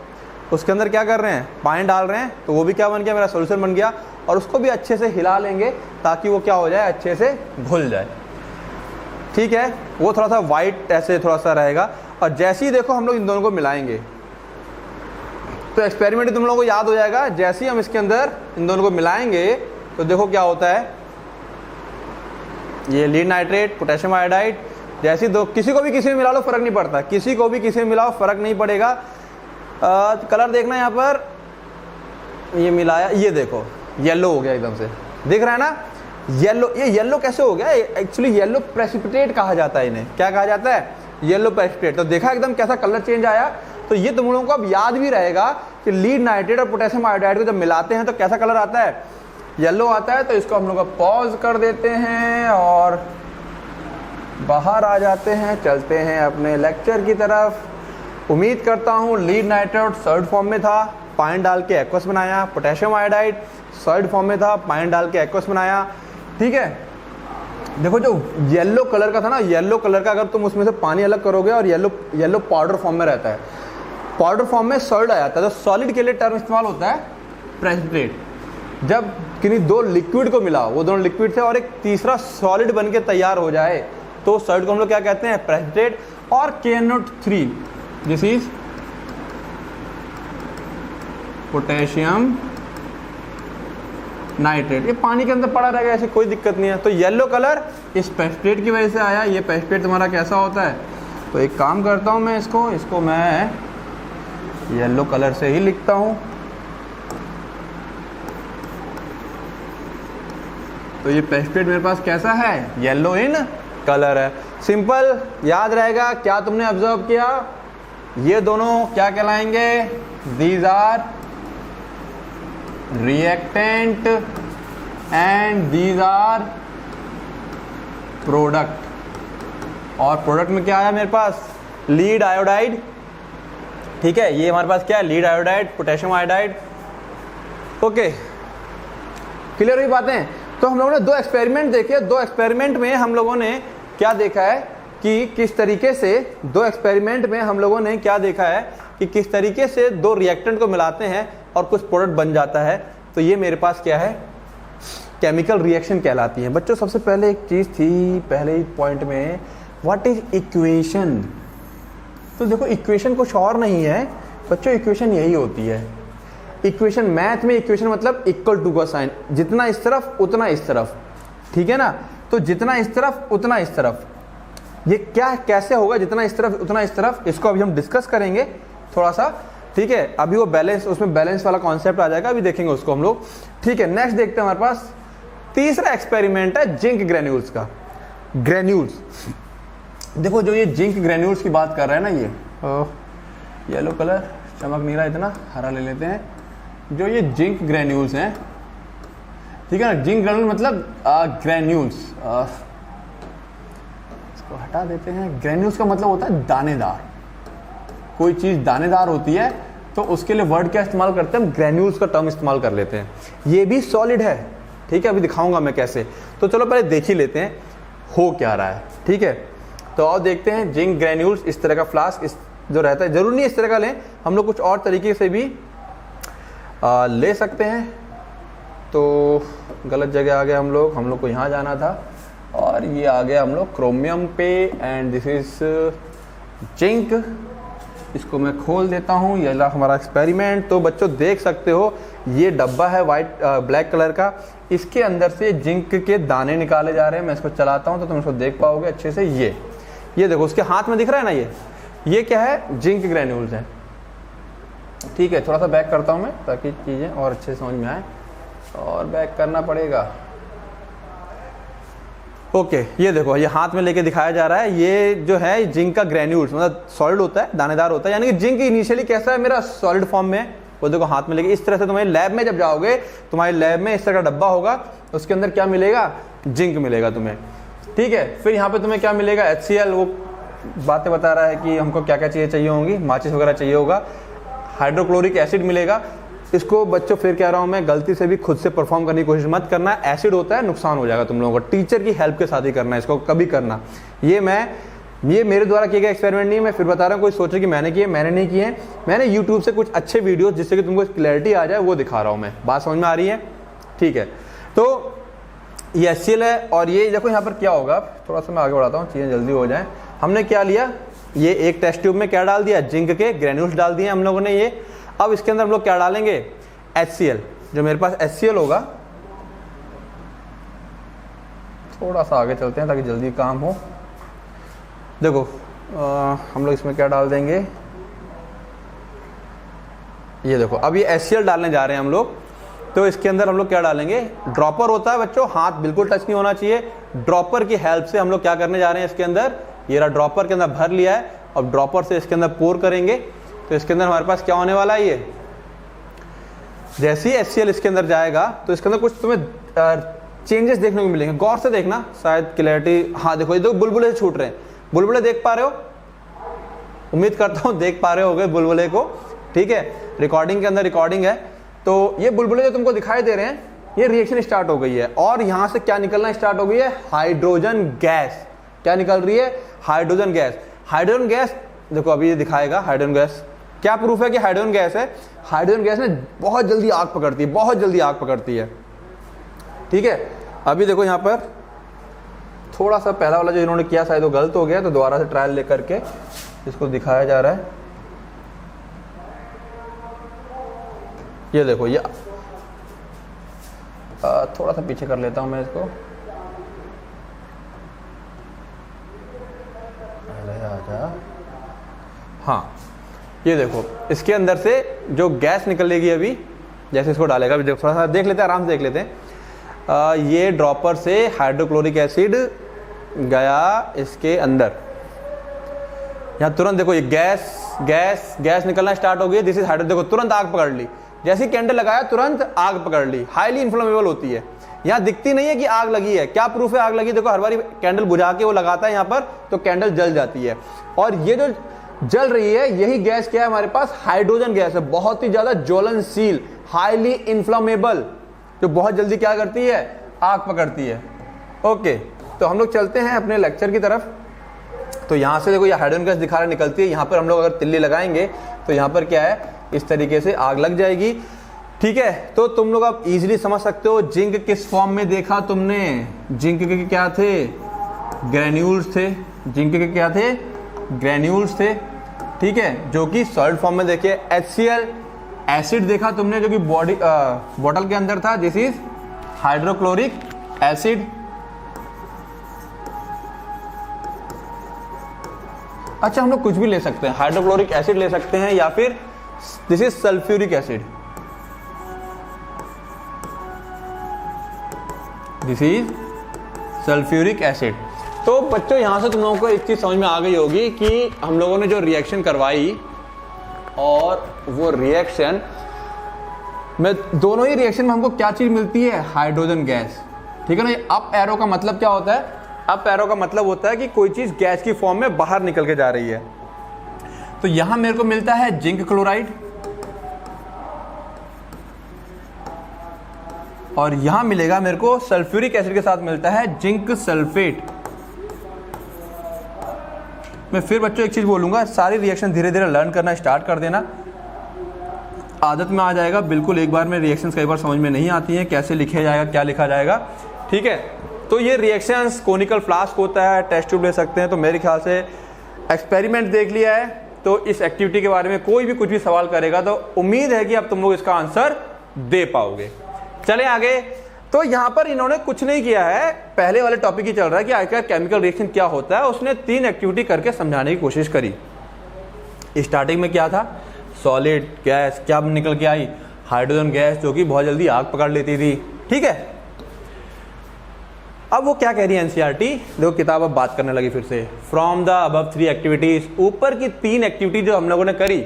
उसके अंदर क्या कर रहे हैं? पानी डाल रहे हैं, तो वो भी क्या बन गया? मेरा सॉल्यूशन बन गया। और उसको भी अच्छे से हिला लेंगे ताकि वो क्या हो जाए? अच्छे से घुल जाए। ठीक है, वो थोड़ा सा वाइट ऐसे थोड़ा सा रहेगा। और जैसे ही देखो हम लोग इन दोनों को मिलाएंगे तो एक्सपेरिमेंट तुम लोगों को याद हो जाएगा। जैसे ही हम इसके अंदर इन दोनों को मिलाएंगे तो देखो क्या होता है, ये लीड नाइट्रेट, पोटेशियम आयोडाइड, जैसे दो किसी को भी किसी में मिला लो फर्क नहीं पड़ता, किसी को भी किसी में मिलाओ फर्क नहीं पड़ेगा। कलर देखना यहाँ पर, ये मिलाया, ये देखो येलो हो गया एकदम से, दिख रहा है ना येलो। ये येलो कैसे हो गया? एक्चुअली येलो प्रेसिपिटेट कहा जाता है इन्हें। क्या कहा जाता है? Yellow precipitate. तो देखा एकदम कैसा कलर चेंज आया। तो ये तुम लोगों को अब याद भी रहेगा कि लीड नाइट्रेट और पोटेशियम आयोडाइड को जब मिलाते हैं तो कैसा कलर आता है? येलो आता है। तो इसको हम लोग पॉज कर देते हैं और बाहर आ जाते हैं, चलते हैं अपने लेक्चर की तरफ। उम्मीद करता हूँ लीड नाइट्रेट सॉलिड फॉर्म में था, पानी डाल के एक्वस बनाया। पोटेशियम आयोडाइड सॉलिड फॉर्म में था, पानी डाल के एक्वस बनाया। ठीक है, देखो जो येलो कलर का था ना, येलो कलर का अगर तुम उसमें से पानी अलग करोगे और येलो पाउडर फॉर्म में रहता है, पाउडर फॉर्म में सॉलिड आ जाता है। तो सॉलिड के लिए टर्म इस्तेमाल होता है प्रेसिपिटेट। जब किन्हीं दो लिक्विड को मिलाओ, वो दोनों लिक्विड थे और एक तीसरा सॉलिड बन के तैयार हो जाए तो सॉलिड को हम लोग क्या कहते हैं? प्रेसिपिटेट। और KNO3 this is potassium nitrate. ये पानी के अंदर पड़ा रहेगा, ऐसे कोई दिक्कत नहीं है। तो येलो कलर इस प्रेसिपिटेट की वजह से आया। ये प्रेसिपिटेट तुम्हारा कैसा होता है? तो एक काम करता हूँ मैं, इसको मैं येलो कलर से ही लिखता हूँ। तो ये प्रेसिपिटेट मेरे पास कैसा है? येलो इन कलर है। सिंपल याद रहेगा। क्या तुमने ऑब्जर्व किया? ये दोनों क्या कहलाएंगे? These are reactant and these are product. और प्रोडक्ट में क्या आया मेरे पास? Lead iodide. ठीक है, ये हमारे पास क्या है? Lead iodide, potassium iodide. Okay, clear हुई बातें? तो हम लोगों ने दो एक्सपेरिमेंट देखे। दो एक्सपेरिमेंट में हम लोगों ने क्या देखा है कि किस तरीके से, दो एक्सपेरिमेंट में हम लोगों ने क्या देखा है कि किस तरीके से दो रिएक्टेंट को मिलाते हैं और कुछ प्रोडक्ट बन जाता है। तो ये मेरे पास क्या है? केमिकल रिएक्शन कहलाती है। बच्चों सबसे पहले एक चीज थी पहले ही पॉइंट में, व्हाट इज इक्वेशन? तो देखो इक्वेशन कुछ और नहीं है बच्चों, इक्वेशन यही होती है। इक्वेशन मैथ में इक्वेशन मतलब इक्वल टू का साइन, जितना इस तरफ उतना इस तरफ। ठीक है ना? तो जितना इस तरफ उतना इस तरफ, ये क्या कैसे होगा? जितना इस तरफ उतना इस तरफ, इसको अभी हम डिस्कस करेंगे थोड़ा सा। ठीक है, अभी वो बैलेंस, उसमें बैलेंस वाला कॉन्सेप्ट आ जाएगा, अभी देखेंगे उसको हम लोग। ठीक है, नेक्स्ट देखते हैं हमारे पास तीसरा एक्सपेरिमेंट है जिंक ग्रेन्यूल्स का। ग्रेन्यूल्स, देखो जो ये जिंक ग्रेन्यूल्स की बात कर रहे हैं ना, ये येलो कलर चमक नहीं रहा, इतना हरा ले लेते हैं। जो ये जिंक ग्रेन्यूल्स हैं, ठीक है ना, जिंक ग्रेन्यूल मतलब ग्रेन्यूल्स, इसको हटा देते हैं। ग्रेन्यूल्स का मतलब होता है दानेदार। कोई चीज दानेदार होती है तो उसके लिए वर्ड क्या इस्तेमाल करते हैं? हम ग्रेन्यूल्स का टर्म इस्तेमाल कर लेते हैं। ये भी सॉलिड है, ठीक है, अभी दिखाऊंगा मैं कैसे। तो चलो पहले देख ही लेते हैं हो क्या रहा है। ठीक है, तो आओ देखते हैं। जिंक ग्रेन्यूल्स, इस तरह का फ्लास्क इस जो रहता है, जरूरी नहीं इस तरह का लें, हम लोग कुछ और तरीके से भी ले सकते हैं। तो गलत जगह आ गए हम लोग को यहाँ जाना था और ये आ गया हम लोग क्रोमियम पे। And this is zinc. इसको मैं खोल देता हूँ, ये हमारा एक्सपेरिमेंट। तो बच्चों देख सकते हो ये डब्बा है वाइट ब्लैक कलर का, इसके अंदर से जिंक के दाने निकाले जा रहे हैं। मैं इसको चलाता हूँ तो तुम इसको देख पाओगे अच्छे से। ये देखो उसके हाथ में दिख रहा है ना, ये क्या है? जिंक ग्रेन्यूल्स है। ठीक है, थोड़ा सा बैक करता हूँ मैं ताकि चीज़ें और अच्छे से समझ में आए, और बैक करना पड़ेगा। ओके, ये देखो ये हाथ में लेके दिखाया जा रहा है। ये जो है जिंक का ग्रेन्यूल्स, मतलब सॉलिड होता है, दानेदार होता है। यानी कि जिंक इनिशियली कैसा है मेरा? सॉलिड फॉर्म में। वो देखो हाथ में लेके इस तरह से तुम्हारे लैब में जब जाओगे, तुम्हारे लैब में इस तरह का डब्बा होगा, उसके अंदर क्या मिलेगा? जिंक मिलेगा तुम्हें। ठीक है, फिर यहाँ पे तुम्हें क्या मिलेगा? HCl। वो बातें बता रहा है कि हमको क्या क्या चीज़ें चाहिए होंगी, माचिस वगैरह चाहिए होगा। हाइड्रोक्लोरिक एसिड मिलेगा। इसको बच्चों फिर कह रहा हूं मैं, गलती से भी खुद से परफॉर्म करने की कोशिश मत करना। एसिड होता है, नुकसान हो जाएगा तुम लोगों को। टीचर की हेल्प के साथ ही करना है इसको, कभी करना। ये मेरे द्वारा किए गए एक्सपेरिमेंट नहीं है, मैं फिर बता रहा हूँ। कोई सोचे कि मैंने किए, मैंने नहीं किए। मैंने यूट्यूब से कुछ अच्छे वीडियो जिससे कि तुमको क्लैरिटी आ जाए वो दिखा रहा हूँ मैं। बात समझ में आ रही है? ठीक है, तो ये HCl है। और ये देखो यहाँ पर क्या होगा, थोड़ा सा मैं आगे बढ़ाता हूँ, चीज़ें जल्दी हो जाएं। हमने क्या लिया, ये एक टेस्ट ट्यूब में क्या डाल दिया, जिंक के ग्रेन्यूल्स डाल दिए हम लोगों ने ये। अब इसके अंदर हम लोग क्या डालेंगे, HCl। जो मेरे पास HCl होगा, थोड़ा सा आगे चलते हैं ताकि जल्दी काम हो। देखो हम लोग इसमें क्या डाल देंगे, ये देखो अब ये HCl डालने जा रहे हैं हम लोग। तो इसके अंदर हम लोग क्या डालेंगे, ड्रॉपर होता है बच्चों, हाथ बिल्कुल टच नहीं होना चाहिए। ड्रॉपर की हेल्प से हम लोग क्या करने जा रहे हैं, इसके अंदर ये रहा ड्रॉपर के अंदर भर लिया है, और ड्रॉपर से इसके अंदर पोर करेंगे। तो इसके अंदर हमारे पास क्या होने वाला है, ये जैसे ही HCl इसके अंदर जाएगा तो इसके अंदर कुछ तुम्हें चेंजेस देखने को मिलेंगे। गौर से देखना, शायद क्लैरिटी, हाँ देखो ये तो बुलबुले छूट रहे हैं। बुलबुले देख पा रहे हो, उम्मीद करता हूँ देख पा रहे होगे बुलबुले को, ठीक है। रिकॉर्डिंग के अंदर रिकॉर्डिंग है, तो ये बुलबुले जो तुमको दिखाई दे रहे हैं, ये रिएक्शन स्टार्ट हो गई है। और यहाँ से क्या निकलना स्टार्ट हो गई है, हाइड्रोजन गैस। क्या निकल रही है, हाइड्रोजन गैस। हाइड्रोजन गैस देखो अभी ये दिखाएगा, हाइड्रोजन गैस क्या प्रूफ है कि हाइड्रोजन गैस है। हाइड्रोजन गैस ने बहुत जल्दी आग पकड़ती है, बहुत जल्दी आग पकड़ती है, ठीक है। अभी देखो यहाँ पर थोड़ा सा पहला वाला जो इन्होंने किया शायद वो गलत हो गया, तो दोबारा से ट्रायल लेकर के इसको दिखाया जा रहा है। ये देखो ये थोड़ा सा पीछे कर लेता हूं मैं इसको, आजा। हाँ ये देखो इसके अंदर से जो गैस निकलेगी अभी, जैसे इसको डालेगा, अभी देखो थोड़ा सा देख लेते हैं, आराम से देख लेते हैं। ये ड्रॉपर से हाइड्रोक्लोरिक एसिड गया इसके अंदर, यहाँ तुरंत देखो ये गैस गैस गैस निकलना स्टार्ट हो गई। दिस इज हाइड्रो, देखो तुरंत आग पकड़ ली, जैसे ही कैंडल लगाया तुरंत आग पकड़ ली। हाईली इन्फ्लेमेबल होती है, यहाँ दिखती नहीं है कि आग लगी है। क्या प्रूफ है आग लगी, देखो हर बार कैंडल बुझा के वो लगाता है यहाँ पर, तो कैंडल जल जाती है। और ये जो जल रही है यही गैस क्या है हमारे पास, हाइड्रोजन गैस है, बहुत ही ज्यादा ज्वलनशील, हाईली इन्फ्लेमेबल, जो बहुत जल्दी क्या करती है, आग पकड़ती है। ओके, तो हम लोग चलते हैं अपने लेक्चर की तरफ। तो यहाँ से देखो ये हाइड्रोजन गैस दिखा रहा निकलती है, यहाँ पर हम लोग अगर तिल्ली लगाएंगे तो यहाँ पर क्या है, इस तरीके से आग लग जाएगी, ठीक है। तो तुम लोग अब इजीली समझ सकते हो जिंक किस फॉर्म में देखा तुमने, जिंक के क्या थे, ग्रेन्यूल्स थे। जिंक के क्या थे, ग्रेन्यूल्स थे, ठीक है, जो कि सॉलिड फॉर्म में देखे। HCl एसिड देखा तुमने, जो कि बॉडी बॉटल के अंदर था, दिस इज हाइड्रोक्लोरिक एसिड। अच्छा हम लोग कुछ भी ले सकते हैं, हाइड्रोक्लोरिक एसिड ले सकते हैं, या फिर this is sulphuric acid, this is sulphuric acid. तो बच्चों यहां से तुम लोगों को एक चीज समझ में आ गई होगी कि हम लोगों ने जो रिएक्शन करवाई, और वो रिएक्शन में दोनों ही रिएक्शन में हमको क्या चीज मिलती है, हाइड्रोजन गैस, ठीक है ना। अप एरो का मतलब क्या होता है, अप एरो का मतलब होता है कि कोई चीज गैस की फॉर्म में बाहर निकल के जा रही है। तो यहां मेरे को मिलता है जिंक क्लोराइड, और यहां मिलेगा मेरे को सल्फ्यूरिक एसिड के साथ मिलता है जिंक सल्फेट। मैं फिर बच्चों एक चीज बोलूंगा, सारी रिएक्शन धीरे धीरे लर्न करना स्टार्ट कर देना, आदत में आ जाएगा। बिल्कुल एक बार में रिएक्शंस कई बार समझ में नहीं आती हैं, कैसे लिखे जाएगा, क्या लिखा जाएगा, ठीक है। तो ये रिएक्शंस कोनिकल फ्लास्क होता है, टेस्ट ट्यूब ले सकते हैं। तो मेरे ख्याल से एक्सपेरिमेंट देख लिया है, तो इस एक्टिविटी के बारे में कोई भी कुछ भी सवाल करेगा तो उम्मीद है कि अब तुम लोग इसका आंसर दे पाओगे। चले आगे। तो यहां पर इन्होंने कुछ नहीं किया है, पहले वाले टॉपिक ही चल रहा है कि आखिर केमिकल रिएक्शन क्या होता है। उसने 3 एक्टिविटी करके समझाने की कोशिश करी। स्टार्टिंग में क्या था, सॉलिड गैस, क्या निकल के आई, हाइड्रोजन गैस, जो कि बहुत जल्दी आग पकड़ लेती थी, ठीक है। अब वो क्या कह रही है एनसीईआरटी, देखो किताब अब बात करने लगी फिर से। फ्रॉम द अबव 3 एक्टिविटीज, ऊपर की 3 एक्टिविटी जो हम लोगों ने करी,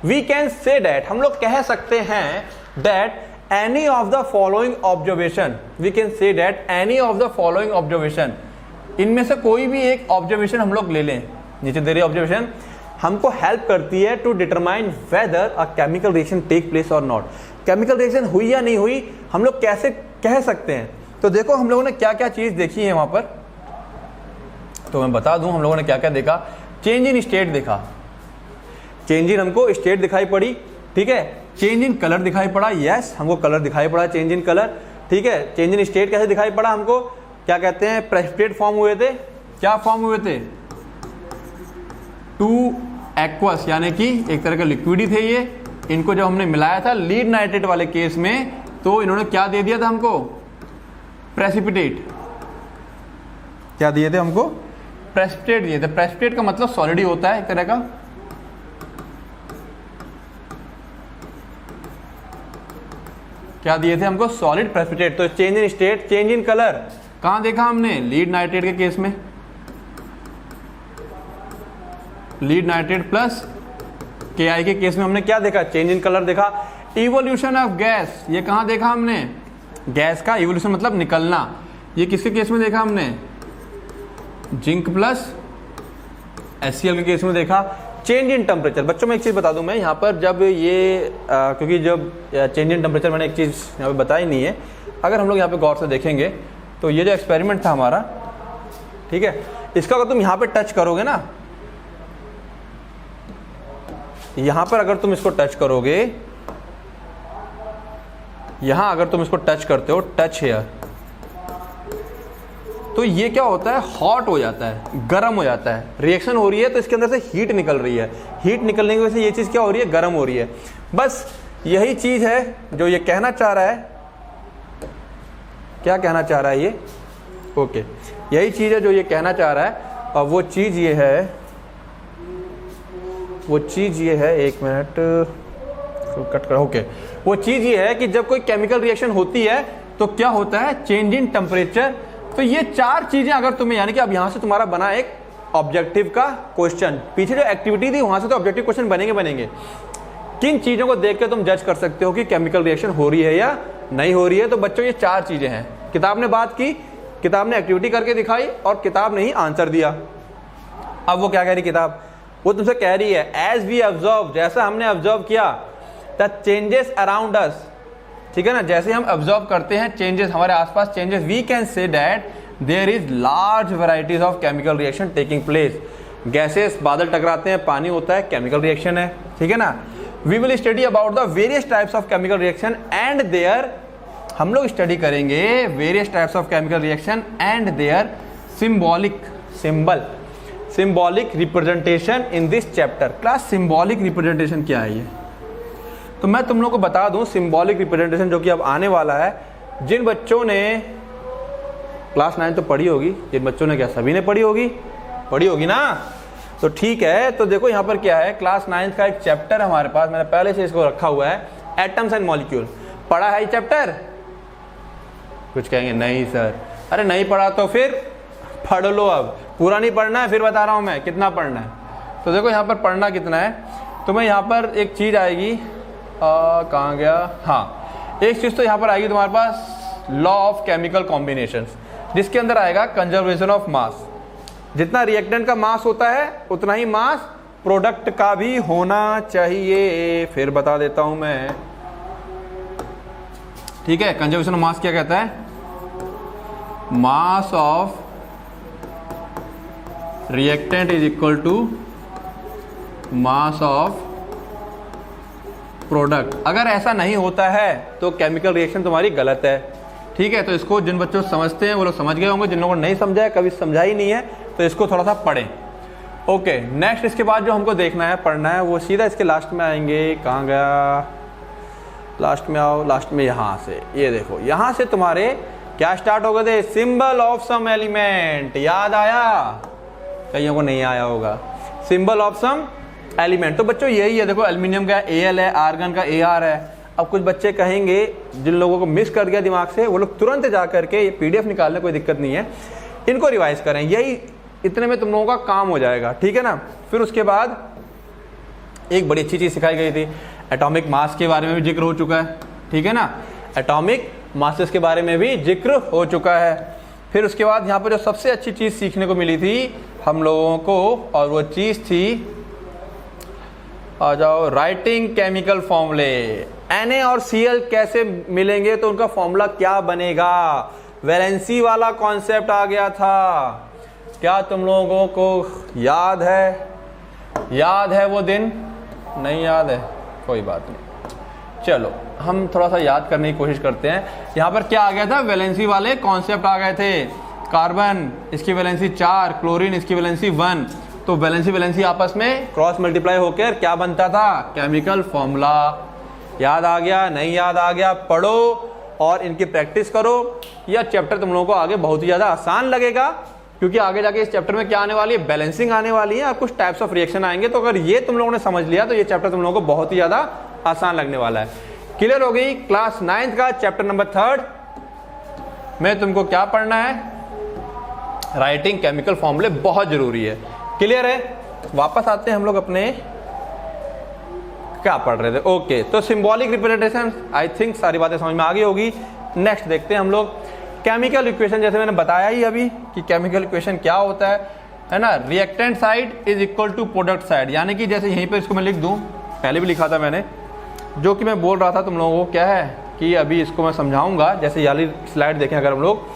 वी कैन से दैट, हम लोग कह सकते हैं that any of the following observation, we can say that any of the following observation, इनमें से कोई भी एक ऑब्जर्वेशन हम लोग ले लें, नीचे दे रही ऑब्जर्वेशन हमको हेल्प करती है to determine whether a chemical reaction take place और नॉट। केमिकल रिएक्शन हुई या नहीं हुई हम लोग कैसे कह सकते हैं। तो देखो हम लोगों ने क्या क्या चीज देखी है वहां पर, तो मैं बता दूं हम लोगों ने क्या क्या देखा। चेंज इन स्टेट देखा, चेंज इन हमको स्टेट दिखाई पड़ी, ठीक है। चेंज इन कलर दिखाई पड़ा, यस हमको कलर दिखाई पड़ा, चेंज इन कलर। ठीक है, चेंज इन स्टेट कैसे दिखाई पड़ा हमको, क्या कहते हैं, प्रेसिपिटेट फॉर्म हुए थे, क्या फॉर्म हुए थे, टू एक्वस, यानी कि एक तरह का लिक्विड ही थे ये। इनको जब हमने मिलाया था लीड नाइट्रेट वाले केस में, तो इन्होंने क्या दे दिया था हमको, प्रेसिपिटेट। क्या दिए थे हमको, प्रेसिपिटेट दिए थे। प्रेसिपिटेट का मतलब सॉलिड ही होता है एक तरह का। क्या दिए थे हमको, सॉलिड प्रेसिपिटेट। तो change in state, change in colour कहां देखा हमने, लीड नाइट्रेट के केस में, लीड नाइट्रेट प्लस KI के केस में हमने क्या देखा, चेंज इन कलर देखा। इवोल्यूशन ऑफ गैस, ये कहां देखा हमने, गैस का इवोल्यूशन मतलब निकलना, ये किसके केस में देखा हमने, जिंक प्लस HCl के केस में देखा। चेंज इन टेम्परेचर, बच्चों में एक चीज बता दूं मैं यहाँ पर, जब ये क्योंकि जब चेंज इन टेम्परेचर मैंने एक चीज यहाँ पे बताई नहीं है, अगर हम लोग यहाँ पे गौर से देखेंगे तो ये जो एक्सपेरिमेंट था हमारा, ठीक है, इसका अगर तुम यहाँ पे टच करोगे ना, यहां पर अगर तुम इसको टच करोगे, यहां अगर तुम इसको टच करते हो, टच हेयर, तो ये क्या होता है, हॉट हो जाता है, गर्म हो जाता है। रिएक्शन हो रही है तो इसके अंदर से हीट निकल रही है, हीट निकलने की वजह से ये चीज क्या हो रही है, गर्म हो रही है। बस यही चीज है जो ये कहना चाह रहा है। क्या कहना चाह रहा है ये, ओके, यही चीज है जो ये कहना चाह रहा है। और वो चीज ये है, वो चीज ये है, एक मिनट कट कर, ओके, वो चीज ये है कि जब कोई केमिकल रिएक्शन होती है तो क्या होता है, चेंज इन टेम्परेचर। तो ये चार चीजें अगर तुम्हें, यानी कि अब यहां से तुम्हारा बना एक ऑब्जेक्टिव का क्वेश्चन, पीछे जो एक्टिविटी थी वहां से तो ऑब्जेक्टिव क्वेश्चन बनेंगे। किन चीजों को देख के तुम जज कर सकते हो कि केमिकल रिएक्शन हो रही है या नहीं हो रही है। तो बच्चों ये चार चीजें हैं। किताब ने बात की, किताब ने एक्टिविटी करके दिखाई और किताब ने ही आंसर दिया। अब वो क्या कह रही किताब, वो तुमसे कह रही है एज वी ऑब्जर्व, जैसा हमने ऑब्जर्व किया, द चेंजेस अराउंड अस, ठीक है ना, जैसे हम ऑब्जर्व करते हैं चेंजेस, हमारे आसपास changes, we can say that there is large varieties of chemical reaction taking place. Gases, बादल टकराते हैं, पानी होता है, केमिकल रिएक्शन है, ठीक है ना। We will study about the various types of chemical reaction and their, हम लोग स्टडी करेंगे various types of chemical reaction and their symbolic representation in this chapter. Class symbolic representation क्या है ये, तो मैं तुम लोग को बता दूं सिंबॉलिक रिप्रेजेंटेशन जो कि अब आने वाला है। जिन बच्चों ने क्लास 9 तो पढ़ी होगी, जिन बच्चों ने, क्या सभी ने पढ़ी होगी ना, तो ठीक है। तो देखो यहाँ पर क्या है, क्लास 9 का एक चैप्टर हमारे पास, मैंने पहले से इसको रखा हुआ है, एटम्स एंड मॉलिक्यूल। पढ़ा है ये चैप्टर? कुछ कहेंगे नहीं सर। अरे नहीं पढ़ा तो फिर पढ़ लो, अब पूरा नहीं पढ़ना है, फिर बता रहा हूं मैं कितना पढ़ना है। तो देखो यहाँ पर पढ़ना कितना है, तो मैं यहाँ पर एक चीज आएगी, कहाँ गया, हाँ, एक चीज तो यहाँ पर आएगी तुम्हारे पास, लॉ ऑफ केमिकल कॉम्बिनेशंस, जिसके अंदर आएगा कंजर्वेशन ऑफ मास। जितना रिएक्टेंट का मास होता है उतना ही मास प्रोडक्ट का भी होना चाहिए। फिर बता देता हूं मैं, ठीक है। कंजर्वेशन ऑफ मास क्या कहता है, mass of reactant is equal to mass of product. अगर ऐसा नहीं होता है तो केमिकल रिएक्शन तुम्हारी गलत है, ठीक है। तो इसको जिन बच्चों समझते हैं वो लोग समझ गए होंगे, जिन लोगों ने नहीं समझा है, कभी समझा ही नहीं है, तो इसको थोड़ा सा पढ़ें। ओके, नेक्स्ट इसके बाद जो हमको देखना है, पढ़ना है, वो सीधा इसके लास्ट में आएंगे। कहाँ गया, लास्ट में आओ, लास्ट में यहाँ से, ये देखो, यहाँ से तुम्हारे क्या स्टार्ट हो गए थे, सिंबल ऑफ सम एलिमेंट। याद आया? कईयों को नहीं आया होगा, सिंबल ऑफ सम एलिमेंट। तो बच्चों यही है, देखो एल्यूमिनियम का Al है, आर्गन का Ar है। अब कुछ बच्चे कहेंगे, जिन लोगों को मिस कर गया दिमाग से, वो लोग तुरंत जा करके ये PDF निकाल लें, कोई दिक्कत नहीं है, इनको रिवाइज करें, यही इतने में तुम लोगों का काम हो जाएगा, ठीक है ना। फिर उसके बाद एक बड़ी अच्छी चीज सिखाई गई थी, एटॉमिक मास के बारे में भी जिक्र हो चुका है, ठीक है ना, एटॉमिक मासेस के बारे में भी जिक्र हो चुका है। फिर उसके बाद यहाँ पर जो सबसे अच्छी चीज सीखने को मिली थी हम लोगों को, और वो चीज थी, आ जाओ, राइटिंग केमिकल फॉर्मूले। Na और Cl कैसे मिलेंगे तो उनका फॉर्मूला क्या बनेगा, वैलेंसी वाला कॉन्सेप्ट आ गया था। क्या तुम लोगों को याद है? याद है वो दिन? नहीं याद है, कोई बात नहीं, चलो हम थोड़ा सा याद करने की कोशिश करते हैं। यहाँ पर क्या आ गया था, वैलेंसी वाले कॉन्सेप्ट आ गए थे। कार्बन इसकी वैलेंसी 4, क्लोरीन इसकी वैलेंसी 1, तो वैलेंसी वैलेंसी आपस में क्रॉस मल्टीप्लाई होकर क्या बनता था, केमिकल फॉर्मूला। याद आ गया, नहीं याद आ गया, पढ़ो और इनकी प्रैक्टिस करो। यह चैप्टर तुम लोगों को आगे बहुत ही ज़्यादा आसान लगेगा, क्योंकि आगे जाके इस चैप्टर में क्या आने वाली है, बैलेंसिंग आने वाली है और कुछ टाइप्स ऑफ रिएक्शन आएंगे। तो अगर ये तुम लोगों ने समझ लिया तो ये चैप्टर तुम लोगों को बहुत ही ज़्यादा आसान लगने वाला है। क्लियर हो गई? क्लास 9th का चैप्टर नंबर 3 में तुमको क्या पढ़ना है, राइटिंग केमिकल फॉर्मूले बहुत जरूरी है। क्लियर है? वापस आते हैं हम लोग अपने क्या पढ़ रहे थे। ओके, तो सिंबॉलिक रिप्रेजेंटेशन, आई थिंक सारी बातें समझ में आ गई होगी। नेक्स्ट देखते हैं हम लोग केमिकल इक्वेशन। जैसे मैंने बताया ही अभी कि केमिकल इक्वेशन क्या होता है ना, reactant side is equal to product side. यानी कि जैसे यहीं पे इसको मैं लिख दूं, पहले भी लिखा था मैंने, जो कि मैं बोल रहा था तुम लोगों को क्या है कि अभी इसको मैं समझाऊंगा। जैसे वाली स्लाइड देखें अगर हम लोग,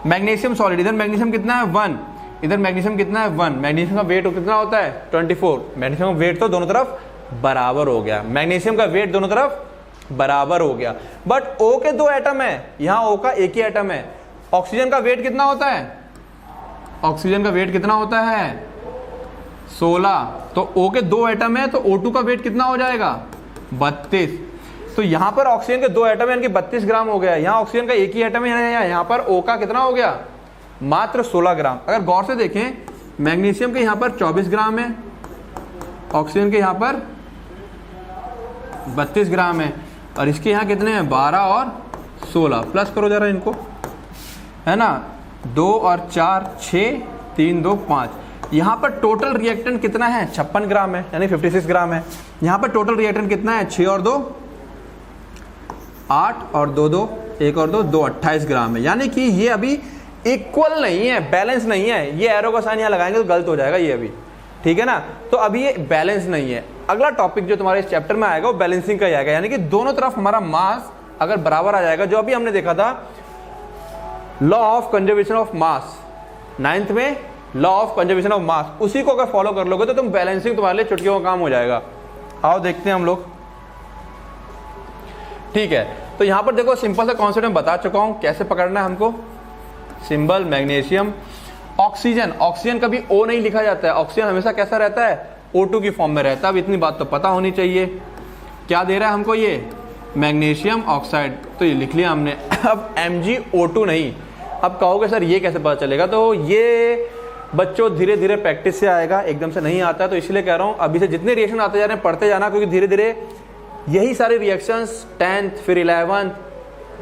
मैग्नीशियम सॉलिड, इधर मैग्नीशियम कितना है 1, इधर मैग्नीशियम कितना है 1, मैग्नीशियम का वेट कितना होता है 24, मैग्नीशियम का वेट तो दोनों तरफ बराबर हो गया, मैग्नीशियम का वेट दोनों तरफ बराबर हो गया। बट O के 2 एटम है, यहां O का एक ही एटम है। ऑक्सीजन का वेट कितना होता है, ऑक्सीजन का वेट कितना होता है 16, तो O के 2 एटम है तो O2 का वेट कितना हो जाएगा 32। तो यहां पर ऑक्सीजन के 2 एटम है, यानी कि 32 ग्राम हो गया। यहां ऑक्सीजन का एक ही एटम है, यहां पर O का कितना हो गया मात्र 16 ग्राम। अगर गौर से देखें, मैग्नीशियम के यहां पर 24 ग्राम है, ऑक्सीजन के यहां पर 32 ग्राम है, और इसके यहाँ कितने हैं 12 और 16। प्लस करो जरा इनको, है ना, 2 और 4 6, 3 2 5। यहाँ पर टोटल रिएक्टेंट कितना है 56 ग्राम है, यानी 56 ग्राम है। यहाँ पर टोटल रिएक्टेंट कितना है 6 और 2 8 और 2 2 1 और 2 2 28 ग्राम है। यानी कि ये अभी इक्वल नहीं है, बैलेंस नहीं है। ये एरो का साइन यहाँ लगाएंगे तो गलत हो जाएगा ये अभी, ठीक है ना। तो अभी ये बैलेंस नहीं है। अगला टॉपिक जो तुम्हारे इस चैप्टर में आएगा वो बैलेंसिंग का ही आएगा, यानी कि दोनों तरफ हमारा मास अगर बराबर आ जाएगा, जो अभी हमने देखा था law of conservation of mass 9th में, लॉ ऑफ कंजर्वेशन ऑफ मास, उसी को अगर फॉलो कर लोगे तो तुम बैलेंसिंग तुम्हारे लिए चुटकियों का काम हो जाएगा। आओ देखते हैं हम लोग, ठीक है। तो यहां पर देखो सिंपल सा कॉन्सेप्ट मैं बता चुका हूं कैसे पकड़ना है हमको। सिंबल मैग्नीशियम, ऑक्सीजन, ऑक्सीजन कभी O नहीं लिखा जाता है, ऑक्सीजन हमेशा कैसा रहता है O2 की फॉर्म में रहता है। अब इतनी बात तो पता होनी चाहिए। क्या दे रहा है हमको ये मैग्नीशियम ऑक्साइड, तो ये लिख लिया हमने। अब MgO2 नहीं। अब कहोगे सर ये कैसे पता चलेगा, तो ये बच्चों धीरे धीरे प्रैक्टिस से आएगा, एकदम से नहीं आता है। तो इसलिए कह रहा हूँ अभी से जितने रिएक्शन आते जा रहे हैं पढ़ते जाना, क्योंकि धीरे धीरे यही सारे रिएक्शंस 10th फिर 11th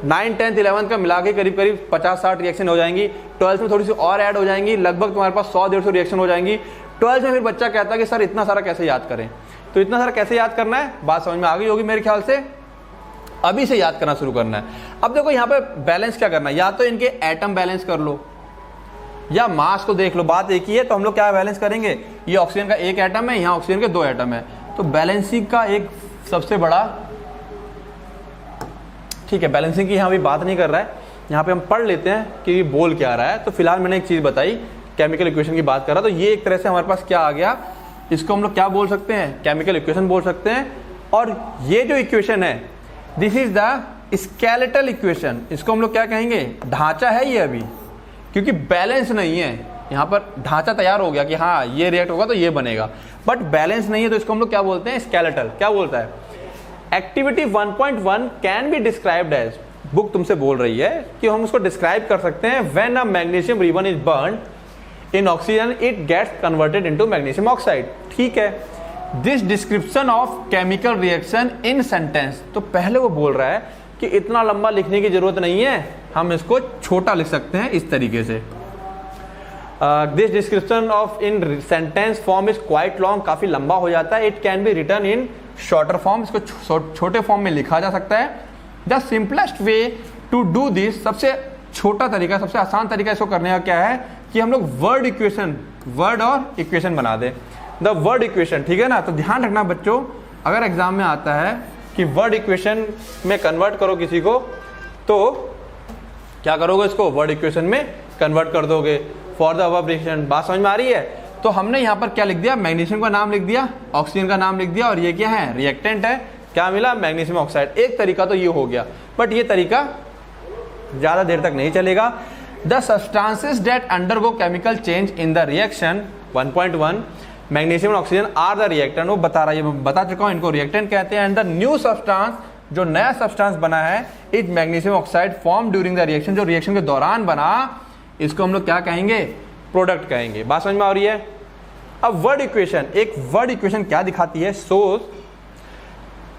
9th 10th 11th का मिला के करीब करीब 50-60 रिएक्शन हो जाएंगी। 12th में थोड़ी सी और ऐड हो जाएंगी, लगभग तुम्हारे पास 100-150 रिएक्शन हो जाएंगी। 12th में फिर बच्चा कहता है कि सर इतना सारा कैसे याद करें, तो इतना सारा कैसे याद करना है बात समझ में आ गई होगी मेरे ख्याल से। अभी से याद करना शुरू करना है। अब देखो यहाँ पे बैलेंस क्या करना है, या तो इनके एटम बैलेंस कर लो या मास को देख लो, बात एक ही है। तो हम लोग क्या बैलेंस करेंगे, ये ऑक्सीजन का एक एटम है, यहाँ ऑक्सीजन के 2 एटम है, तो बैलेंसिंग का एक सबसे बड़ा, ठीक है बैलेंसिंग की यहाँ भी बात नहीं कर रहा है, यहाँ पे हम पढ़ लेते हैं कि बोल क्या रहा है। तो फिलहाल मैंने एक चीज बताई, केमिकल इक्वेशन की बात कर रहा, तो ये एक तरह से हमारे पास क्या आ गया, इसको हम लोग क्या बोल सकते हैं, केमिकल इक्वेशन बोल सकते हैं। और ये जो इक्वेशन है this is the skeletal equation, इसको हम लोग क्या कहेंगे, ढांचा है ये अभी, क्योंकि बैलेंस नहीं है। यहाँ पर ढांचा तैयार हो गया कि हाँ ये रिएक्ट होगा तो ये बनेगा, बट बैलेंस नहीं है, तो इसको हम लोग क्या बोलते हैं, स्केलेटल। क्या बोलता है, activity 1.1 can be described as, book तुमसे बोल रही है कि हम उसको डिस्क्राइब कर सकते हैं, when a magnesium ribbon is burned in oxygen it gets converted into magnesium oxide. ठीक है, this description of chemical reaction in sentence, तो पहले वो बोल रहा है कि इतना लंबा लिखने की जरूरत नहीं है, हम इसको छोटा लिख सकते हैं इस तरीके से। This description of in sentence form is quite long, काफी लंबा हो जाता है। It can be written in shorter form, इसको छोटे फॉर्म में लिखा जा सकता है। The simplest way to do this, सबसे छोटा तरीका, सबसे आसान तरीका इसको करने का क्या है कि हम लोग वर्ड इक्वेशन, वर्ड और इक्वेशन बना दें, द वर्ड इक्वेशन। ठीक है ना, तो ध्यान रखना बच्चों, अगर एग्जाम में आता है कि वर्ड इक्वेशन में कन्वर्ट करो किसी को, तो क्या करोगे, इसको वर्ड इक्वेशन में कन्वर्ट कर दोगे फॉर द अबव रिएक्शन। बात समझ में आ रही है। तो हमने यहाँ पर क्या लिख दिया, मैग्नीशियम का नाम लिख दिया, ऑक्सीजन का नाम लिख दिया, और ये क्या है, रिएक्टेंट है, क्या मिला, मैग्नीशियम ऑक्साइड। एक तरीका तो ये हो गया, बट ये तरीका ज़्यादा देर तक नहीं चलेगा। The substances that undergo chemical change in the reaction 1.1 magnesium और ऑक्सीजन आर द रिएक्टेंट, वो बता रहा है, मैं बता चुका हूँ, इनको रिएक्टेंट कहते हैं। एंड द न्यू सब्सटेंस, जो नया सब्सटेंस बना है, is magnesium oxide form during the reaction, जो रिएक्शन के दौरान बना, इसको हम लोग क्या कहेंगे, प्रोडक्ट कहेंगे। बात समझ में आ रही है। अब वर्ड इक्वेशन, एक वर्ड इक्वेशन क्या दिखाती है, shows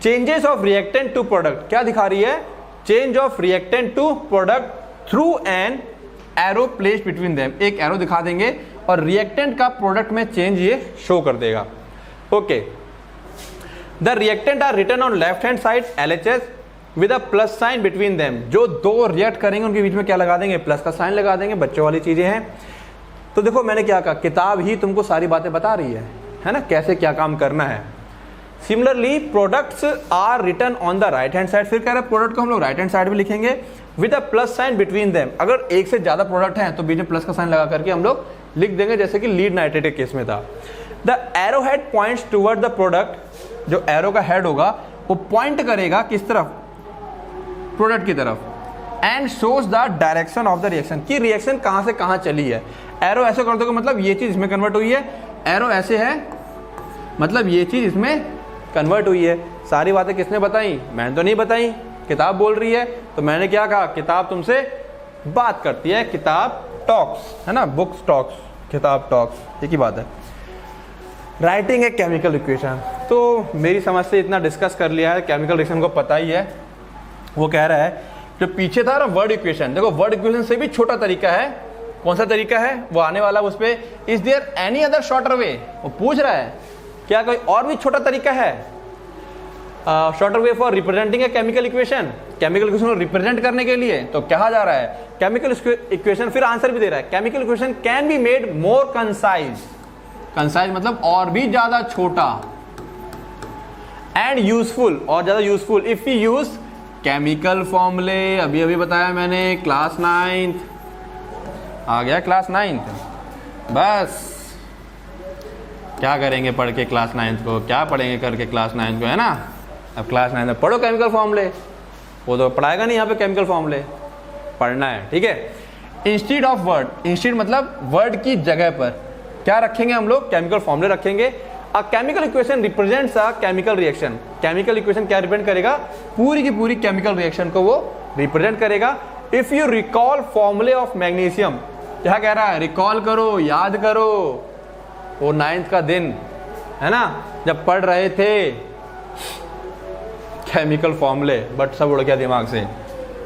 changes of reactant to product, क्या दिखा रही है, change of reactant to product through an arrow placed between them, एक एरो दिखा देंगे और रिएक्टेंट का प्रोडक्ट में चेंज ये शो कर देगा। Okay, the reactant are written on left hand side LHS with a plus sign between them, जो दो रिएक्ट करेंगे उनके बीच में क्या लगा देंगे, प्लस का साइन लगा देंगे। बच्चों वाली चीजें हैं। तो देखो मैंने क्या कहा, किताब ही तुमको सारी बातें बता रही है ना, कैसे क्या काम करना है। Similarly products are written on the right hand side, फिर कह रहे हैं प्रोडक्ट को हम लोग राइट हैंड साइड में लिखेंगे with a plus sign between them. अगर एक से ज्यादा प्रोडक्ट हैं तो बीच में प्लस का साइन लगा करके हम लोग लिख देंगे, जैसे कि लीड नाइट्रेट के केस में था। The arrow head points toward the product, जो एरो का हेड होगा वो पॉइंट करेगा किस तरफ, प्रोडक्ट की तरफ। And shows the direction of the reaction, की रिएक्शन कहां से कहां चली है। एरो ऐसे कर दोगे मतलब ये चीज इसमें कन्वर्ट हुई है, एरो ऐसे है मतलब ये चीज इसमें कन्वर्ट हुई है। सारी बातें किसने बताई, मैंने तो नहीं बताई, किताब बोल रही है। तो मैंने क्या कहा, किताब तुमसे बात करती है, किताब टॉक्स, है ना, बुक्स टॉक्स, किताब टॉक्स, एक ही बात है। राइटिंग है केमिकल इक्वेशन, तो मेरी समझ से इतना डिस्कस कर लिया है, केमिकल रिएक्शन को पता ही है। वो कह रहा है जो पीछे था ना वर्ड इक्वेशन, देखो वर्ड इक्वेशन से भी छोटा तरीका है। कौन सा तरीका है वो आने वाला उस पे। Is there any other shorter way, वो पूछ रहा है क्या कोई और भी छोटा तरीका है, shorter way for representing a chemical equation, chemical equation को रिप्रेजेंट करने के लिए। तो कहा जा रहा है केमिकल इक्वेशन, फिर आंसर भी दे रहा है, chemical equation can be made more concise, concise मतलब और भी ज्यादा छोटा, एंड यूजफुल, और ज्यादा useful if you use chemical फॉर्मूले। अभी अभी बताया मैंने, क्लास 9th आ गया, क्लास 9th। बस क्या करेंगे पढ़ के क्लास 9th को, क्या पढ़ेंगे करके क्लास 9th को, है ना। अब क्लास 9th में पढ़ो केमिकल फॉर्मूले, वो तो पढ़ाएगा नहीं यहाँ पे केमिकल फॉर्मूले, पढ़ना है, ठीक है। इंस्टीड ऑफ वर्ड, इंस्टीड मतलब वर्ड की जगह पर क्या रखेंगे हम लोग, केमिकल फॉर्मूले रखेंगे। A chemical equation represents a chemical reaction, chemical equation क्या रिप्रेजेंट करेगा, पूरी की पूरी केमिकल रिएक्शन को वो रिप्रेजेंट करेगा। इफ यू रिकॉल फॉर्मूले ऑफ मैग्नीशियम, क्या कह रहा है, रिकॉल करो, याद करो वो 9th का दिन, है ना, जब पढ़ रहे थे केमिकल फॉर्मूले, बट सब उड़ गया दिमाग से।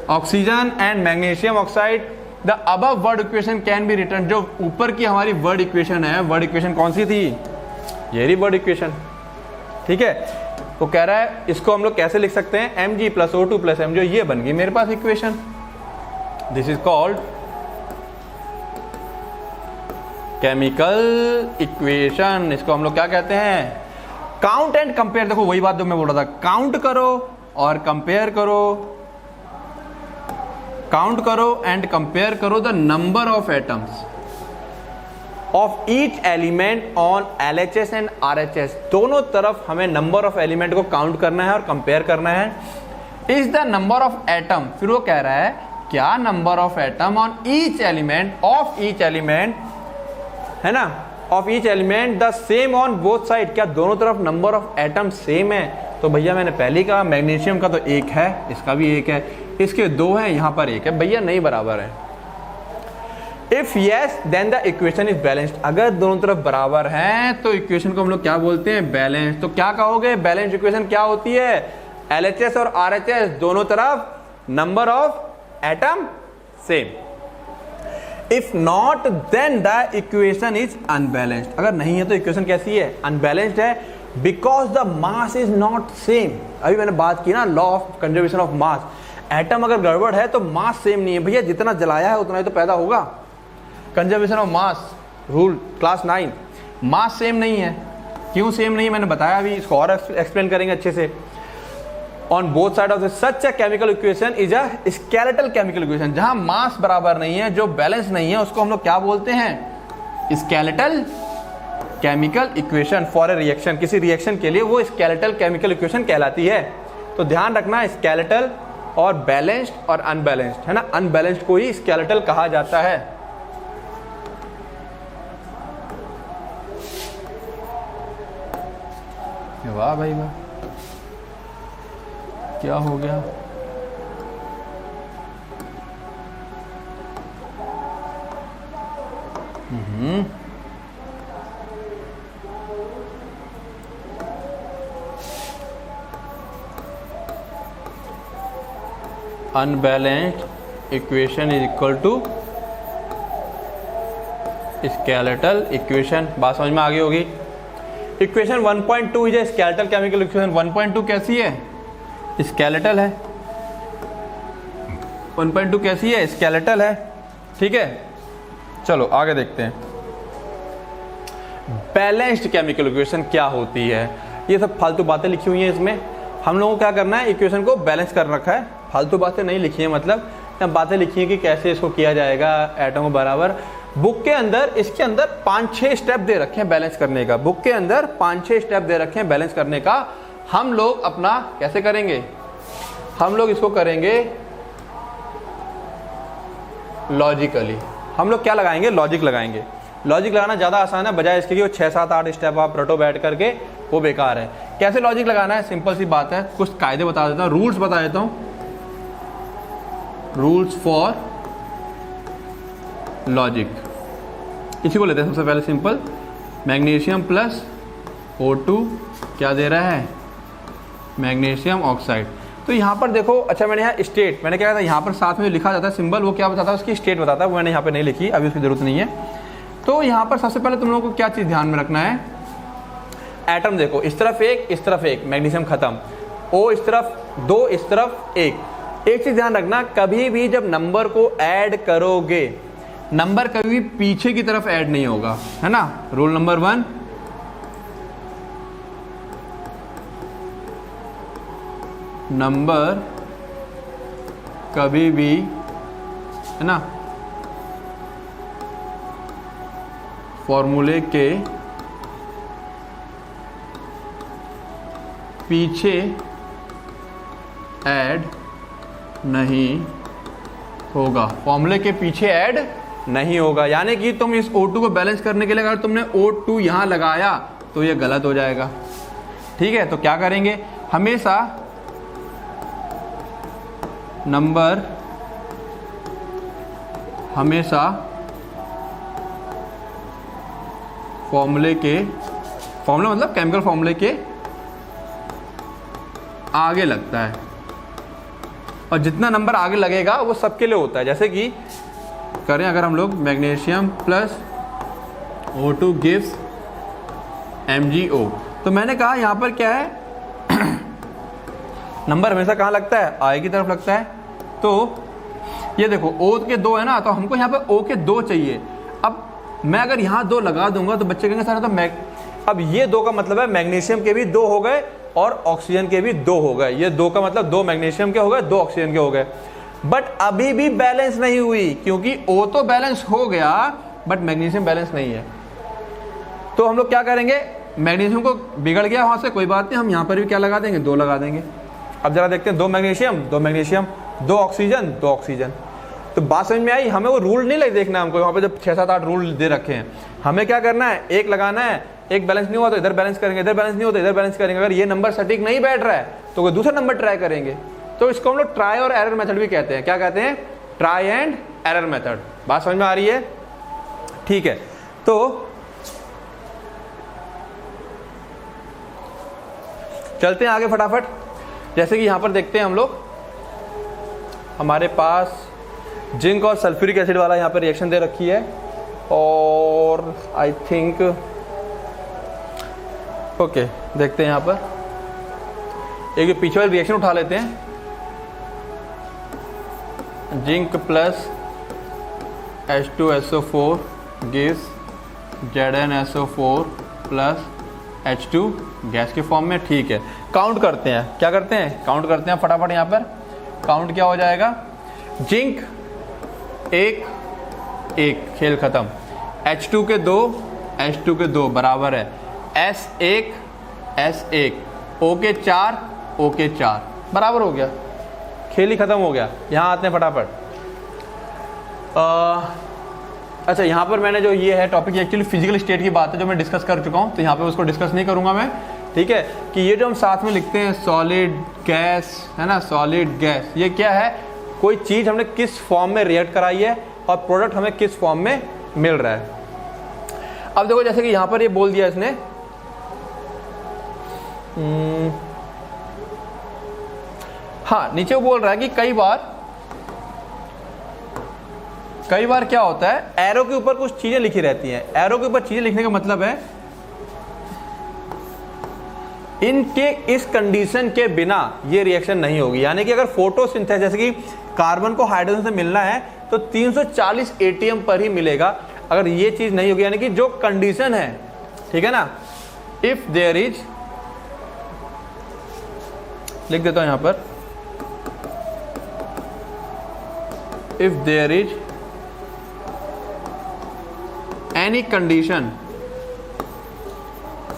Oxygen and magnesium oxide, the above word equation can be written, जो ऊपर की हमारी वर्ड इक्वेशन है, वर्ड इक्वेशन कौन सी थी, ये रही वर्ड इक्वेशन, ठीक है। वो कह रहा है इसको हम लोग कैसे लिख सकते हैं, Mg + O2 + MgO, ये बन गई मेरे पास equation. This is called chemical equation, इसको हम लोग क्या कहते हैं, काउंट एंड कंपेयर। देखो वही बात जो मैं बोल रहा था, काउंट करो और कंपेयर करो, काउंट करो एंड कंपेयर करो the number of atoms of each element on LHS and RHS, दोनों तरफ हमें नंबर ऑफ एलिमेंट को काउंट करना है और कंपेयर करना है। Is the number of atom, फिर वो कह रहा है क्या number of atom on each element, of each element, है ना, of each element the same on both side, क्या दोनों तरफ नंबर ऑफ एटम सेम है। तो भैया मैंने पहले ही कहा मैग्नीशियम का तो 1 है, इसका भी 1 है, इसके 2 है, यहां पर 1 है, भैया नहीं बराबर है। If yes then the equation is balanced, अगर दोनों तरफ बराबर हैं तो इक्वेशन को हम लोग क्या बोलते हैं, बैलेंस। तो क्या कहोगे, बैलेंस इक्वेशन क्या होती है, LHS और RHS दोनों तरफ number of atom same. If not then the equation is unbalanced, अगर नहीं है तो इक्वेशन कैसी है, अनबैलेंस्ड है, because the mass is not same. अभी मैंने बात की ना law of conservation of mass, atom अगर गड़बड़ है तो मास सेम नहीं है, भैया जितना जलाया है उतना ही तो पैदा होगा। Conservation of mass rule class 9, mass same नहीं है, क्यों सेम नहीं है मैंने बताया अभी, इसको और एक्सप्लेन करेंगे अच्छे से। On both side of such a chemical equation is a skeletal chemical equation, जहां मास बराबर नहीं है, जो बैलेंस नहीं है, उसको हम लोग क्या बोलते हैं, skeletal chemical equation for a reaction. किसी रिएक्शन के लिए वो स्केलेटल केमिकल इक्वेशन कहलाती है। तो ध्यान रखना स्केलेटल और बैलेंस्ड और अनबैलेंस्ड, है ना, अनबैलेंस्ड को ही स्केलेटल कहा जाता है। वाह भाई वाह, क्या हो गया? Unbalanced equation is equal to skeletal equation. बात समझ में आ गई होगी। इक्वेशन 1.2 है स्केलेटल केमिकल इक्वेशन। 1.2 कैसी है? स्केलेटल है। 1.2 कैसी है? स्केलेटल है। ठीक है, चलो आगे देखते हैं। बैलेंस्ड केमिकल इक्वेशन क्या होती है? ये सब फालतू बातें लिखी हुई हैं इसमें। हम लोगों को क्या करना है, इक्वेशन को बैलेंस कर रखा है। फालतू बातें नहीं लिखी है, मतलब बातें लिखी है कि कैसे इसको किया जाएगा एटम को बराबर। बुक के अंदर इसके अंदर 5-6 स्टेप दे रखे हैं बैलेंस करने का। बुक के अंदर 5-6 स्टेप दे रखे हैं बैलेंस करने का। हम लोग अपना कैसे करेंगे? हम लोग इसको करेंगे लॉजिकली। हम लोग क्या लगाएंगे? लॉजिक लगाएंगे। लॉजिक लगाना ज़्यादा आसान है, बजाय इसके कि वो 6-7-8 स्टेप आप रटो बैठ करके, वो बेकार है। कैसे लॉजिक लगाना है? सिंपल सी बात है, कुछ कायदे बता देता हूँ, रूल्स बता देता हूँ। रूल्स फॉर लॉजिक, इसी को लेते हैं सबसे पहले। सिंपल, मैग्नीशियम प्लस O2 क्या दे रहा है? Magnesium oxide. तो यहाँ पर देखो, अच्छा मैंने यहाँ स्टेट, मैंने क्या कहा था, यहाँ पर साथ में लिखा जाता है सिंबल, वो क्या बताता है? उसकी स्टेट बताता है। वो मैंने यहाँ पे नहीं लिखी, अभी उसकी जरूरत नहीं है। तो यहाँ पर सबसे पहले तुम लोगों को क्या चीज़ ध्यान में रखना है? एटम देखो, इस तरफ एक, इस तरफ एक, मैग्नीशियम खत्म। O इस तरफ 2, इस तरफ एक। एक चीज़ ध्यान रखना, कभी भी जब नंबर को ऐड करोगे, नंबर कभी भी पीछे की तरफ ऐड नहीं होगा, है ना। रूल नंबर 1, नंबर कभी भी, है ना, फॉर्मूले के पीछे ऐड नहीं होगा। फॉर्मूले के पीछे ऐड नहीं होगा, यानी कि तुम इस O2 को बैलेंस करने के लिए अगर तुमने O2 यहां लगाया तो ये गलत हो जाएगा। ठीक है, तो क्या करेंगे? हमेशा नंबर, हमेशा फॉर्मूले के, फॉर्मूला मतलब केमिकल फॉर्मूले के आगे लगता है, और जितना नंबर आगे लगेगा वो सबके लिए होता है। जैसे कि करें अगर हम लोग, magnesium plus O2 gives MgO, तो मैंने कहा यहाँ पर क्या है, नंबर हमेशा कहाँ लगता है? आगे की तरफ लगता है। तो ये देखो O के 2 है ना, तो हमको यहाँ पे O के 2 चाहिए। अब मैं अगर यहाँ 2 लगा दूंगा तो बच्चे कहेंगे सर तो अब ये 2 का मतलब है मैग्नीशियम के भी 2 हो गए और ऑक्सीजन के भी 2 हो गए। ये 2 का मतलब 2 मैग्नीशियम के हो गए, 2 ऑक्सीजन के हो गए। बट अभी भी बैलेंस नहीं हुई, क्योंकि O तो बैलेंस हो गया बट मैग्नीशियम बैलेंस नहीं है। तो हम लोग क्या करेंगे? मैग्नीशियम को बिगड़ गया वहां से, कोई बात नहीं, हम यहाँ पर भी क्या लगा देंगे? 2 लगा देंगे। अब जरा देखते हैं, 2 मैग्नीशियम, 2 मैग्नीशियम, 2 ऑक्सीजन, 2 ऑक्सीजन। तो बात समझ में आई? हमें वो रूल नहीं लग देखना, हमको वहाँ पे जब 6-7-8 रूल दे रखे हैं, हमें क्या करना है? एक लगाना है, एक बैलेंस नहीं हुआ तो इधर बैलेंस करेंगे, इधर बैलेंस नहीं हुआ तो इधर बैलेंस करेंगे। अगर ये नंबर सटीक नहीं बैठ रहा है तो कोई दूसरा नंबर ट्राई करेंगे। तो इसको हम लोग ट्राई और एरर मेथड भी कहते हैं। क्या कहते हैं? Try and error method. बात समझ में आ रही है? ठीक है, तो चलते हैं आगे फटाफट। जैसे कि यहां पर देखते हैं हम लोग, हमारे पास जिंक और सल्फ्यूरिक एसिड वाला यहाँ पर रिएक्शन दे रखी है, और आई थिंक ओके, देखते हैं यहाँ पर एक पीछे वाली रिएक्शन उठा लेते हैं। Zinc plus H2SO4 gives ZnSO4 plus H2 gas के फॉर्म में। ठीक है, काउंट करते हैं। क्या करते हैं? काउंट करते हैं फटाफट। यहाँ पर काउंट क्या हो जाएगा? जिंक 1 1, खेल खत्म। H2 के 2, H2 के 2 बराबर है S1 S1, O के 4, O के 4। बराबर हो गया, खेल ही खत्म हो गया। यहाँ आते हैं फटाफट। अच्छा, यहाँ पर मैंने जो ये है टॉपिक, एक्चुअली फिजिकल स्टेट की बात है जो मैं डिस्कस कर चुका हूँ, तो यहाँ पे उसको डिस्कस नहीं करूँगा मैं, ठीक है। कि ये जो हम साथ में लिखते हैं सॉलिड गैस, है ना, सॉलिड गैस, ये क्या है, कोई चीज़ हमने किस फॉर्म में रिएक्ट कराई है और प्रोडक्ट हमें किस फॉर्म में मिल रहा है। अब देखो जैसे कि यहाँ पर ये बोल दिया इसने, हाँ नीचे वो बोल रहा है कि कई बार क्या होता है, एरो के ऊपर कुछ चीजें लिखी रहती हैं। एरो के ऊपर चीजें लिखने का मतलब है इनके इस कंडीशन के बिना ये रिएक्शन नहीं होगी। यानी कि अगर फोटोसिंथेसिस, जैसे कि कार्बन को हाइड्रोजन से मिलना है तो 340 एटीएम पर ही मिलेगा। अगर ये चीज नहीं होगी, यानी कि जो कंडीशन है, ठीक है ना, इफ देयर इज, लिख देता हूं यहां पर, if there is any condition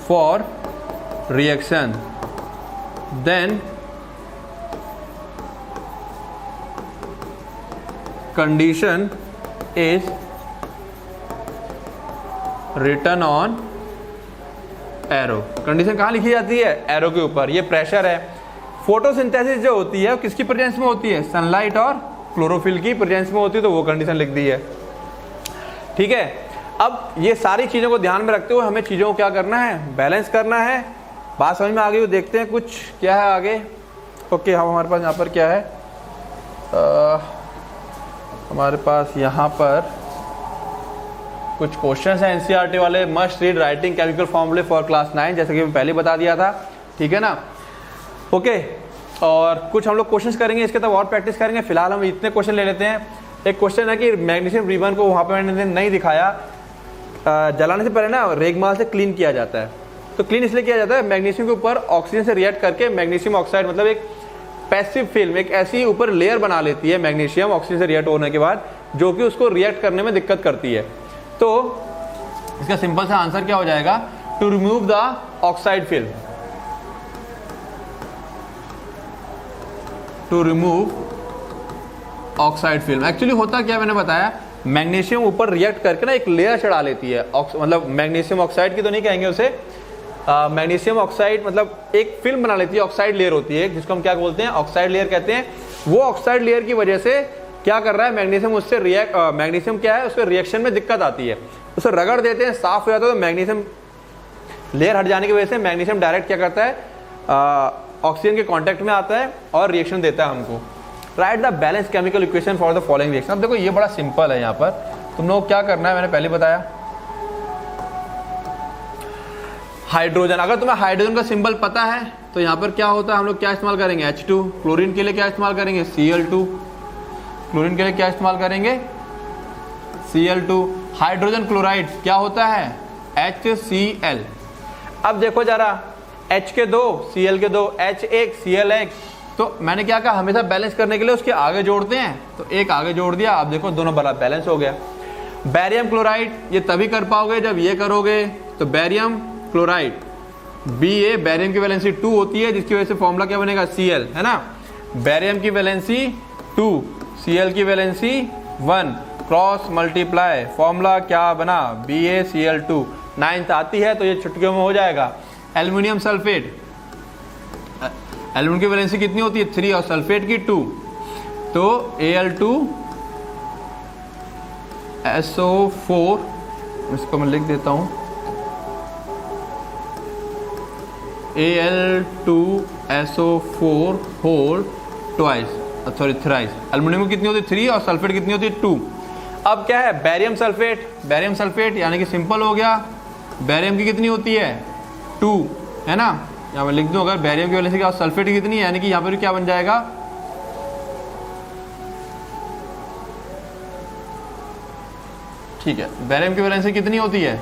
for reaction, then condition is written on arrow। Condition कहाँ लिखी जाती है, एरो के ऊपर। ये प्रेशर है। फोटोसिंथेसिस जो होती है किसकी प्रेजेंस में होती है, सनलाइट और क्लोरोफिल की प्रेजेंस में होती है, तो वो कंडीशन लिख दी है, ठीक है। अब ये सारी चीजों को ध्यान में रखते हुए हमें चीजों को क्या करना है, बैलेंस करना है। बात समझ में आ गई हो, देखते हैं कुछ क्या है आगे। ओके, हम हमारे पास यहाँ पर क्या है, हमारे पास यहाँ पर कुछ क्वेश्चंस हैं एनसीईआरटी वाले। मस्ट रीड राइटिंग केमिकल फॉर्मूले फॉर क्लास 9, जैसे कि मैं पहले बता दिया था, ठीक है ना। ओके, और कुछ हम लोग क्वेश्चंस करेंगे, इसके तब और प्रैक्टिस करेंगे। फिलहाल हम इतने क्वेश्चन ले लेते हैं। एक क्वेश्चन है कि मैग्नीशियम रिबन को वहाँ पे मैंने नहीं दिखाया, जलाने से पहले ना रेगमाल से क्लीन किया जाता है। तो क्लीन इसलिए किया जाता है, मैग्नीशियम के ऊपर ऑक्सीजन से रिएक्ट करके मैग्नीशियम ऑक्साइड, मतलब एक पैसिव फिल्म, एक ऐसी ऊपर लेयर बना लेती है मैग्नीशियम ऑक्सीजन से रिएक्ट होने के बाद, जो कि उसको रिएक्ट करने में दिक्कत करती है। तो इसका सिंपल सा आंसर क्या हो जाएगा, to remove the oxide film, to remove oxide film. Actually होता क्या, मैंने बताया, मैग्नीशियम ऊपर रिएक्ट करके ना एक लेयर चढ़ा लेती है, मतलब मैग्नीशियम ऑक्साइड की तो नहीं कहेंगे उसे, मैग्नीशियम ऑक्साइड मतलब एक फिल्म बना लेती है, ऑक्साइड लेयर होती है जिसको हम क्या बोलते हैं, ऑक्साइड लेयर कहते हैं। वो ऑक्साइड लेयर की वजह से क्या कर रहा है, मैग्नीशियम उससे मैग्नीशियम क्या है, उसके रिएक्शन में दिक्कत आती है, उसे रगड़ देते हैं, साफ हो जाता है, तो मैग्नीशियम लेयर हट जाने की वजह से मैग्नीशियम डायरेक्ट क्या करता है, ऑक्सीजन के कॉन्टेक्ट में आता है और रिएक्शन देता है हमको। Right the balance chemical equation for the following reaction. अब देखो ये बड़ा सिंपल है, यहाँ पर तुम लोग क्या करना है, मैंने पहले बताया, हाइड्रोजन, अगर तुम्हें हाइड्रोजन का सिंबल पता है तो यहाँ पर क्या होता है, हम लोग क्या इस्तेमाल करेंगे, H2। क्लोरीन के लिए क्या इस्तेमाल करेंगे, Cl2। क्लोरीन के लिए क्या इस्तेमाल करेंगे, Cl2। हाइड्रोजन क्लोराइड क्या होता है, HCl। अब देखो जरा, H के 2, Cl के 2, H1 Cl 1, तो मैंने क्या कहा, हमेशा बैलेंस करने के लिए उसके आगे जोड़ते हैं, तो एक आगे जोड़ दिया। अब देखो दोनों बराबर बैलेंस हो गया। बैरियम क्लोराइड ये तभी कर पाओगे जब ये करोगे, तो बैरियम क्लोराइड Ba, बैरियम की वैलेंसी 2 होती है, जिसकी वजह से फॉर्मूला क्या बनेगा, Cl, है ना। बैरियम की वैलेंसी 2, Cl की वैलेंसी 1, क्रॉस मल्टीप्लाई, फॉर्मूला क्या बना, BaCl2। 9th आती है तो ये छुट्टियों में हो जाएगा। एल्युमिनियम सल्फेट, एल्युमिनियम की वैलेंसी कितनी होती है, 3 और सल्फेट की 2, तो Al2SO4, इसको मैं लिख देता हूं, Al2SO4 whole twice, sorry thrice. Aluminium कितनी होती है, 3 और सल्फेट कितनी होती है, 2। अब क्या है, बैरियम सल्फेट, बैरियम सल्फेट यानी कि सिंपल हो गया, बैरियम की कितनी होती है, 2, है ना। यहाँ मैं लिख दूं, अगर बैरियम की वैलेंसी क्या, सल्फेट की कितनी है, यानी कि यहाँ पर क्या बन जाएगा, ठीक है, बैरियम की वैलेंसी कितनी होती है,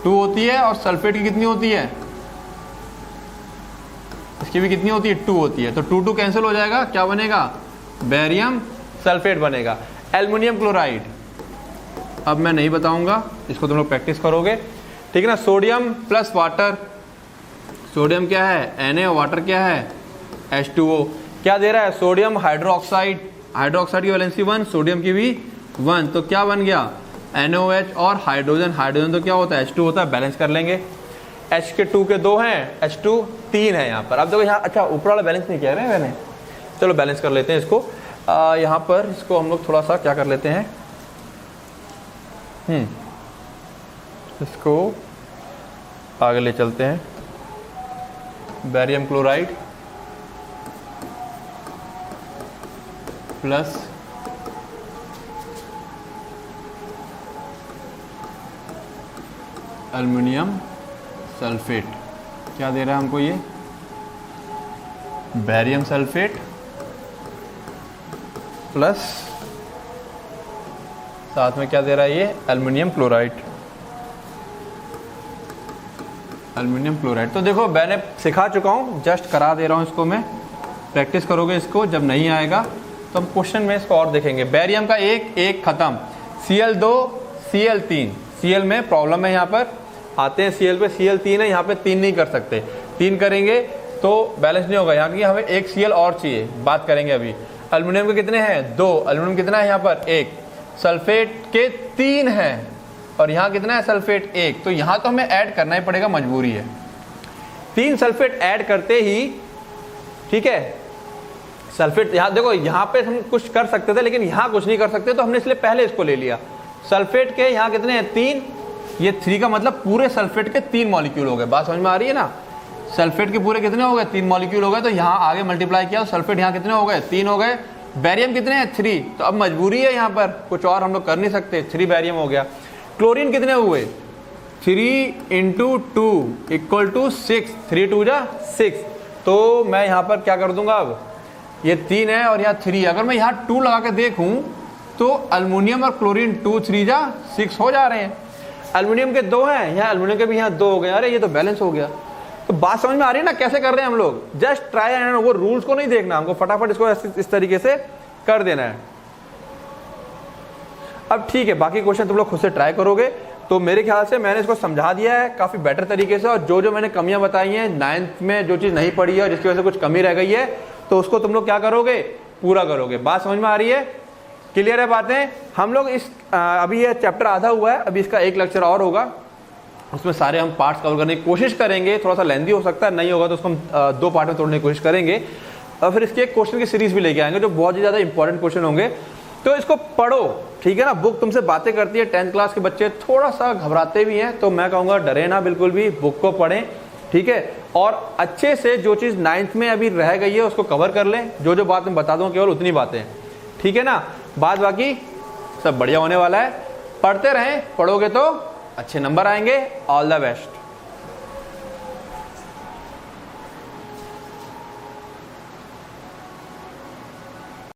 2 होती है, और सल्फेट की कितनी होती है, इसकी भी कितनी होती है, 2 होती है, तो 2 कैंसिल हो जाएगा, क्या बनेगा, बैरियम सल्फेट बनेगा। एल्युमिनियम क्लोराइड, अब मैं नहीं बताऊंगा, इसको तुम लोग प्रैक्टिस करोगे, ठीक है ना। सोडियम प्लस वाटर, सोडियम क्या है, Na और वाटर क्या है, H2O। क्या दे रहा है, सोडियम हाइड्रोक्साइड, हाइड्रोक्साइड की वैलेंसी 1, सोडियम की भी 1, तो क्या बन गया NOH और हाइड्रोजन, हाइड्रोजन तो क्या होता है H2 होता है, बैलेंस कर लेंगे। H के 2 के 2 हैं, H2 3 है यहाँ पर। अब देखो यहाँ, अच्छा ऊपर वाला बैलेंस नहीं कह रहे हैं मैंने, चलो बैलेंस कर लेते हैं इसको। यहाँ पर इसको हम लोग थोड़ा सा क्या कर लेते हैं, इसको आगे ले चलते हैं। Barium chloride plus aluminium sulphate, क्या दे रहा है हमको ये, बैरियम सल्फेट प्लस साथ में क्या दे रहा है ये, एल्युमिनियम क्लोराइड, एल्युमिनियम क्लोराइड। तो देखो मैंने सिखा चुका हूँ, जस्ट करा दे रहा हूँ इसको मैं, प्रैक्टिस करोगे इसको, जब नहीं आएगा तो हम क्वेश्चन में इसको और देखेंगे। बैरियम का एक खत्म, Cl2 Cl3, Cl में प्रॉब्लम है, यहाँ पर आते हैं Cl पे, Cl3 है, यहाँ पे 3 नहीं कर सकते, 3 करेंगे तो बैलेंस नहीं होगा, यहाँ की हमें एक Cl और चाहिए, बात करेंगे अभी। एल्युमिनियम के कितने हैं, 2, एल्युमिनियम कितना है यहाँ पर 1, सल्फेट के 3 हैं, और यहाँ कितना है सल्फेट 1, तो यहाँ तो हमें ऐड करना ही पड़ेगा, मजबूरी है। 3 सल्फेट ऐड करते ही, ठीक है, सल्फेट यहाँ देखो, यहाँ पे हम कुछ कर सकते थे लेकिन यहाँ कुछ नहीं कर सकते, तो हमने इसलिए पहले इसको ले लिया। सल्फेट के यहाँ कितने हैं 3, ये 3 का मतलब पूरे सल्फेट के 3 मॉलिक्यूल हो गए, बात समझ में आ रही है ना। सल्फेट के पूरे कितने हो गए, 3 मॉलिक्यूल हो गए, तो यहाँ आगे मल्टीप्लाई किया, सल्फेट यहाँ कितने हो गए, 3 हो गए। बैरियम कितने हैं 3, तो अब मजबूरी है यहाँ पर, कुछ और हम लोग कर नहीं सकते, 3 बैरियम हो गया। क्लोरीन कितने हुए, 3 × 2 = 6, 3 2 जा 6, तो मैं यहाँ पर क्या कर दूंगा, अब ये 3 है और यहाँ 3, अगर मैं यहाँ 2 लगा के देखूं तो अल्युमिनियम और क्लोरीन 2 3 जा 6 हो जा रहे हैं। एल्युमिनियम के 2 हैं, यहाँ एल्युमिनियम के भी यहाँ 2 हो गए, अरे ये तो बैलेंस हो गया। तो बात समझ में आ रही है ना कैसे कर रहे हैं हम लोग, जस्ट ट्राई एंड वो रूल्स को नहीं देखना हमको, फटाफट इसको इस तरीके से कर देना है। अब ठीक है, बाकी क्वेश्चन तुम लोग खुद से ट्राई करोगे, तो मेरे ख्याल से मैंने इसको समझा दिया है काफी बेटर तरीके से, और जो मैंने कमियां बताई हैं 9th में, जो चीज नहीं पढ़ी है और जिसकी वजह से कुछ कमी रह गई है, तो उसको तुम लोग क्या करोगे, पूरा करोगे। बात समझ में आ रही है, क्लियर है बातें। हम लोग इस अभी ये चैप्टर आधा हुआ है, अभी इसका एक लेक्चर और होगा, उसमें सारे हम पार्ट्स कवर करने की कोशिश करेंगे, थोड़ा सा लेंदी हो सकता है, नहीं होगा तो उसको हम 2 पार्ट में तोड़ने की कोशिश करेंगे, और फिर इसके एक क्वेश्चन की सीरीज भी लेके आएंगे जो बहुत ही ज़्यादा इंपॉर्टेंट क्वेश्चन होंगे। तो इसको पढ़ो, ठीक है ना। बुक तुमसे बातें करती है, 10th क्लास के बच्चे थोड़ा सा घबराते भी हैं, तो मैं कहूँगा डरे ना बिल्कुल भी, बुक को पढ़ें, ठीक है, और अच्छे से जो चीज़ 9th में अभी रह गई है उसको कवर कर लें, जो बात मैं बता दूँ केवल उतनी बातें, ठीक है ना। बात बाकी सब बढ़िया होने वाला है, पढ़ते रहें, पढ़ोगे तो अच्छे नंबर आएंगे। All the best.